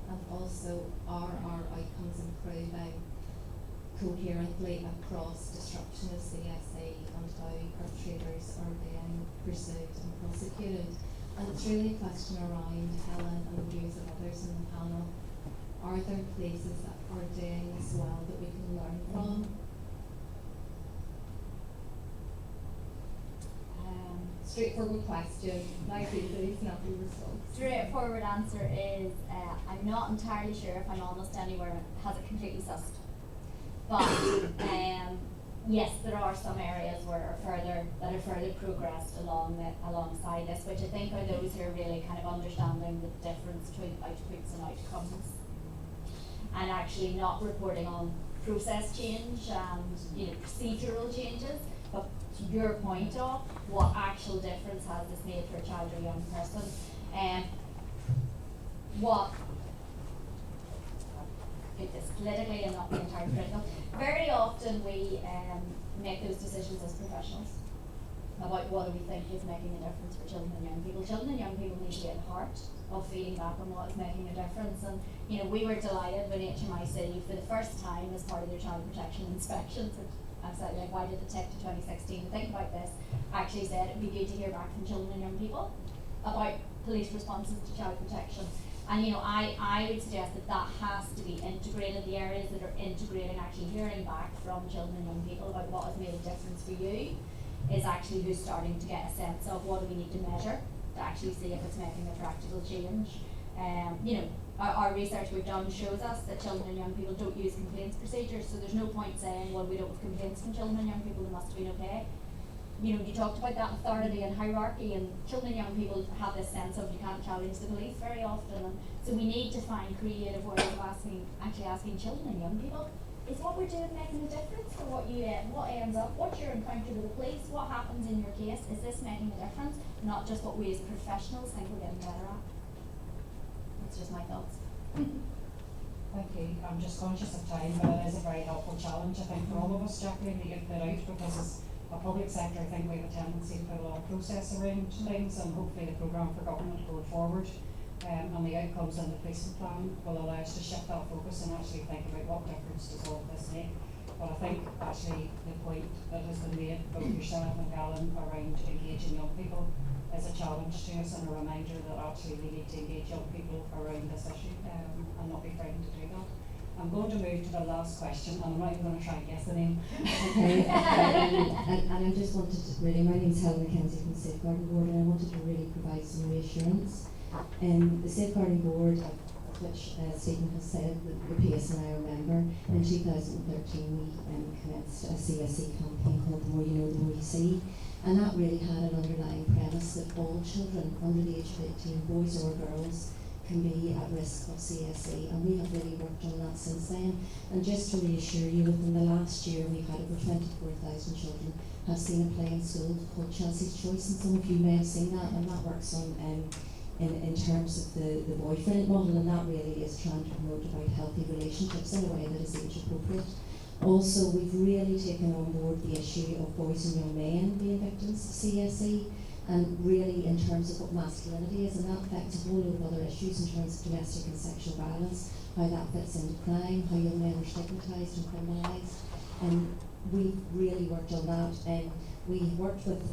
[SPEAKER 11] And also, are our outcomes improving coherently across disruption of CSE and how perpetrators are being pursued and prosecuted? And it's really a question around Helen and the views of others in the panel. Are there places that are doing this well that we can learn from? Straightforward question. Nice easy, snappy response.
[SPEAKER 3] Straightforward answer is I'm not entirely sure, if I'm honest, anywhere has it completely sussed. But yes, there are some areas that are further progressed alongside this, which I think are those who are really kind of understanding the difference between outputs and outcomes, and actually not reporting on process change and procedural changes, but to your point of what actual difference has this made for a child or young person, what this politically and not the entire critical. Very often we make those decisions as professionals about what do we think is making a difference for children and young people. Children and young people need to be at the heart of feeding back on what is making a difference. And we were delighted when HMIC for the first time as part of their child protection inspections, which I'm slightly like, why did it take to 2016 to think about this, actually said it would be good to hear back from children and young people about police responses to child protection. And I would suggest that has to be integrated, the areas that are integrating actually hearing back from children and young people about what has made a difference for you is actually who's starting to get a sense of what do we need to measure to actually see if it's making a practical change. Our research we've done shows us that children and young people don't use complaints procedures, so there's no point saying, well, we don't have complaints from children and young people, they must have been okay. You talked about that authority and hierarchy, and children and young people have this sense of you can't challenge the police very often, and so we need to find creative ways of asking children and young people, is what we're doing making a difference for what ends up, what's your encounter with the police, what happens in your case, is this making a difference, not just what we as professionals think we're getting better at. That's just my thoughts.
[SPEAKER 6] Thank you. I'm just conscious of time, but it is a very helpful challenge, I think, for all of us, Jacqueline, that you've put out, because as a public sector, I think we have a tendency to put a lot of process around things, and hopefully the programme for government going forward and the outcomes in the policing plan will allow us to shift that focus and actually think about what difference does all of this make. But I think actually the point that has been made, both yourself and Helen, around engaging young people is a challenge to us, and a reminder that actually we need to engage young people around this issue and not be frightened to do that. I'm going to move to the last question, and I'm not even going to try and guess the name.
[SPEAKER 14] Okay, and I just wanted to really, my name is Helen McKenzie from the Safeguarding Board, and I wanted to really provide some reassurance. The Safeguarding Board, of which Stephen has said, the PS and I remember, in 2013 we commenced a CSE campaign called The More You Know, The More You See, and that really had an underlying premise that all children under the age of 18, boys or girls, can be at risk of CSE, and we have really worked on that since then. And just to reassure you, within the last year we've had over 24,000 children have seen a play in school called Chelsea's Choice, and some of you may have seen that, and that works on in terms of the boyfriend model, and that really is trying to promote about healthy relationships in a way that is age appropriate. Also, we've really taken on board the issue of boys and young men being victims of CSE, and really in terms of what masculinity is, and that affects a whole load of other issues in terms of domestic and sexual violence, how that fits into crime, how young men are stigmatised and criminalised, and we've really worked on that. And we worked with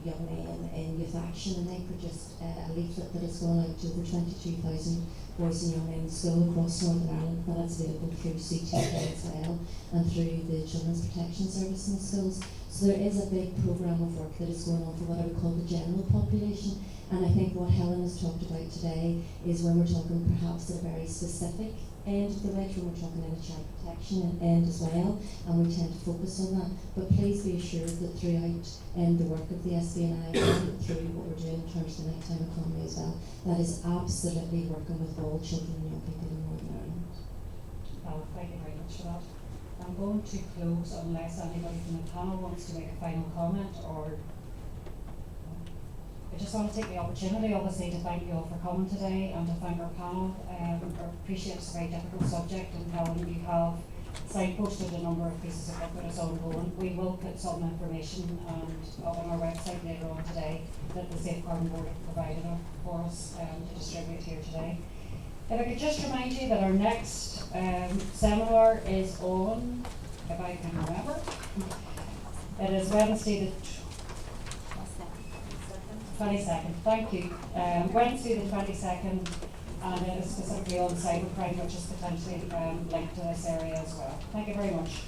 [SPEAKER 14] young men in Youth Action, and they produced a leaflet that has gone out to over 22,000 boys and young men in school across Northern Ireland, and that's available through CTK as well, and through the Children's Protection Service in the schools. So there is a big programme of work that is going on for what I would call the general population, and I think what Helen has talked about today is when we're talking perhaps at a very specific end of the wedge, when we're talking in a child protection end as well, and we tend to focus on that. But please be assured that throughout the work of the SBNI and through what we're doing in terms of the nighttime economy as well, that is absolutely working with all children and young people in Northern Ireland.
[SPEAKER 6] Well, thank you very much for that. I'm going to close unless anybody from the panel wants to make a final comment, or I just want to take the opportunity obviously to thank you all for coming today, and to thank our panel. I appreciate it's a very difficult subject, and Helen, you have signposted a number of pieces of work that is ongoing. We will put some information on our website later on today that the Safeguarding Board have provided for us to distribute here today. If I could just remind you that our next seminar is on, if I can remember, it is Wednesday the 22nd. Thank you. Wednesday the 22nd, and it is specifically on cybercrime, which is potentially linked to this area as well. Thank you very much.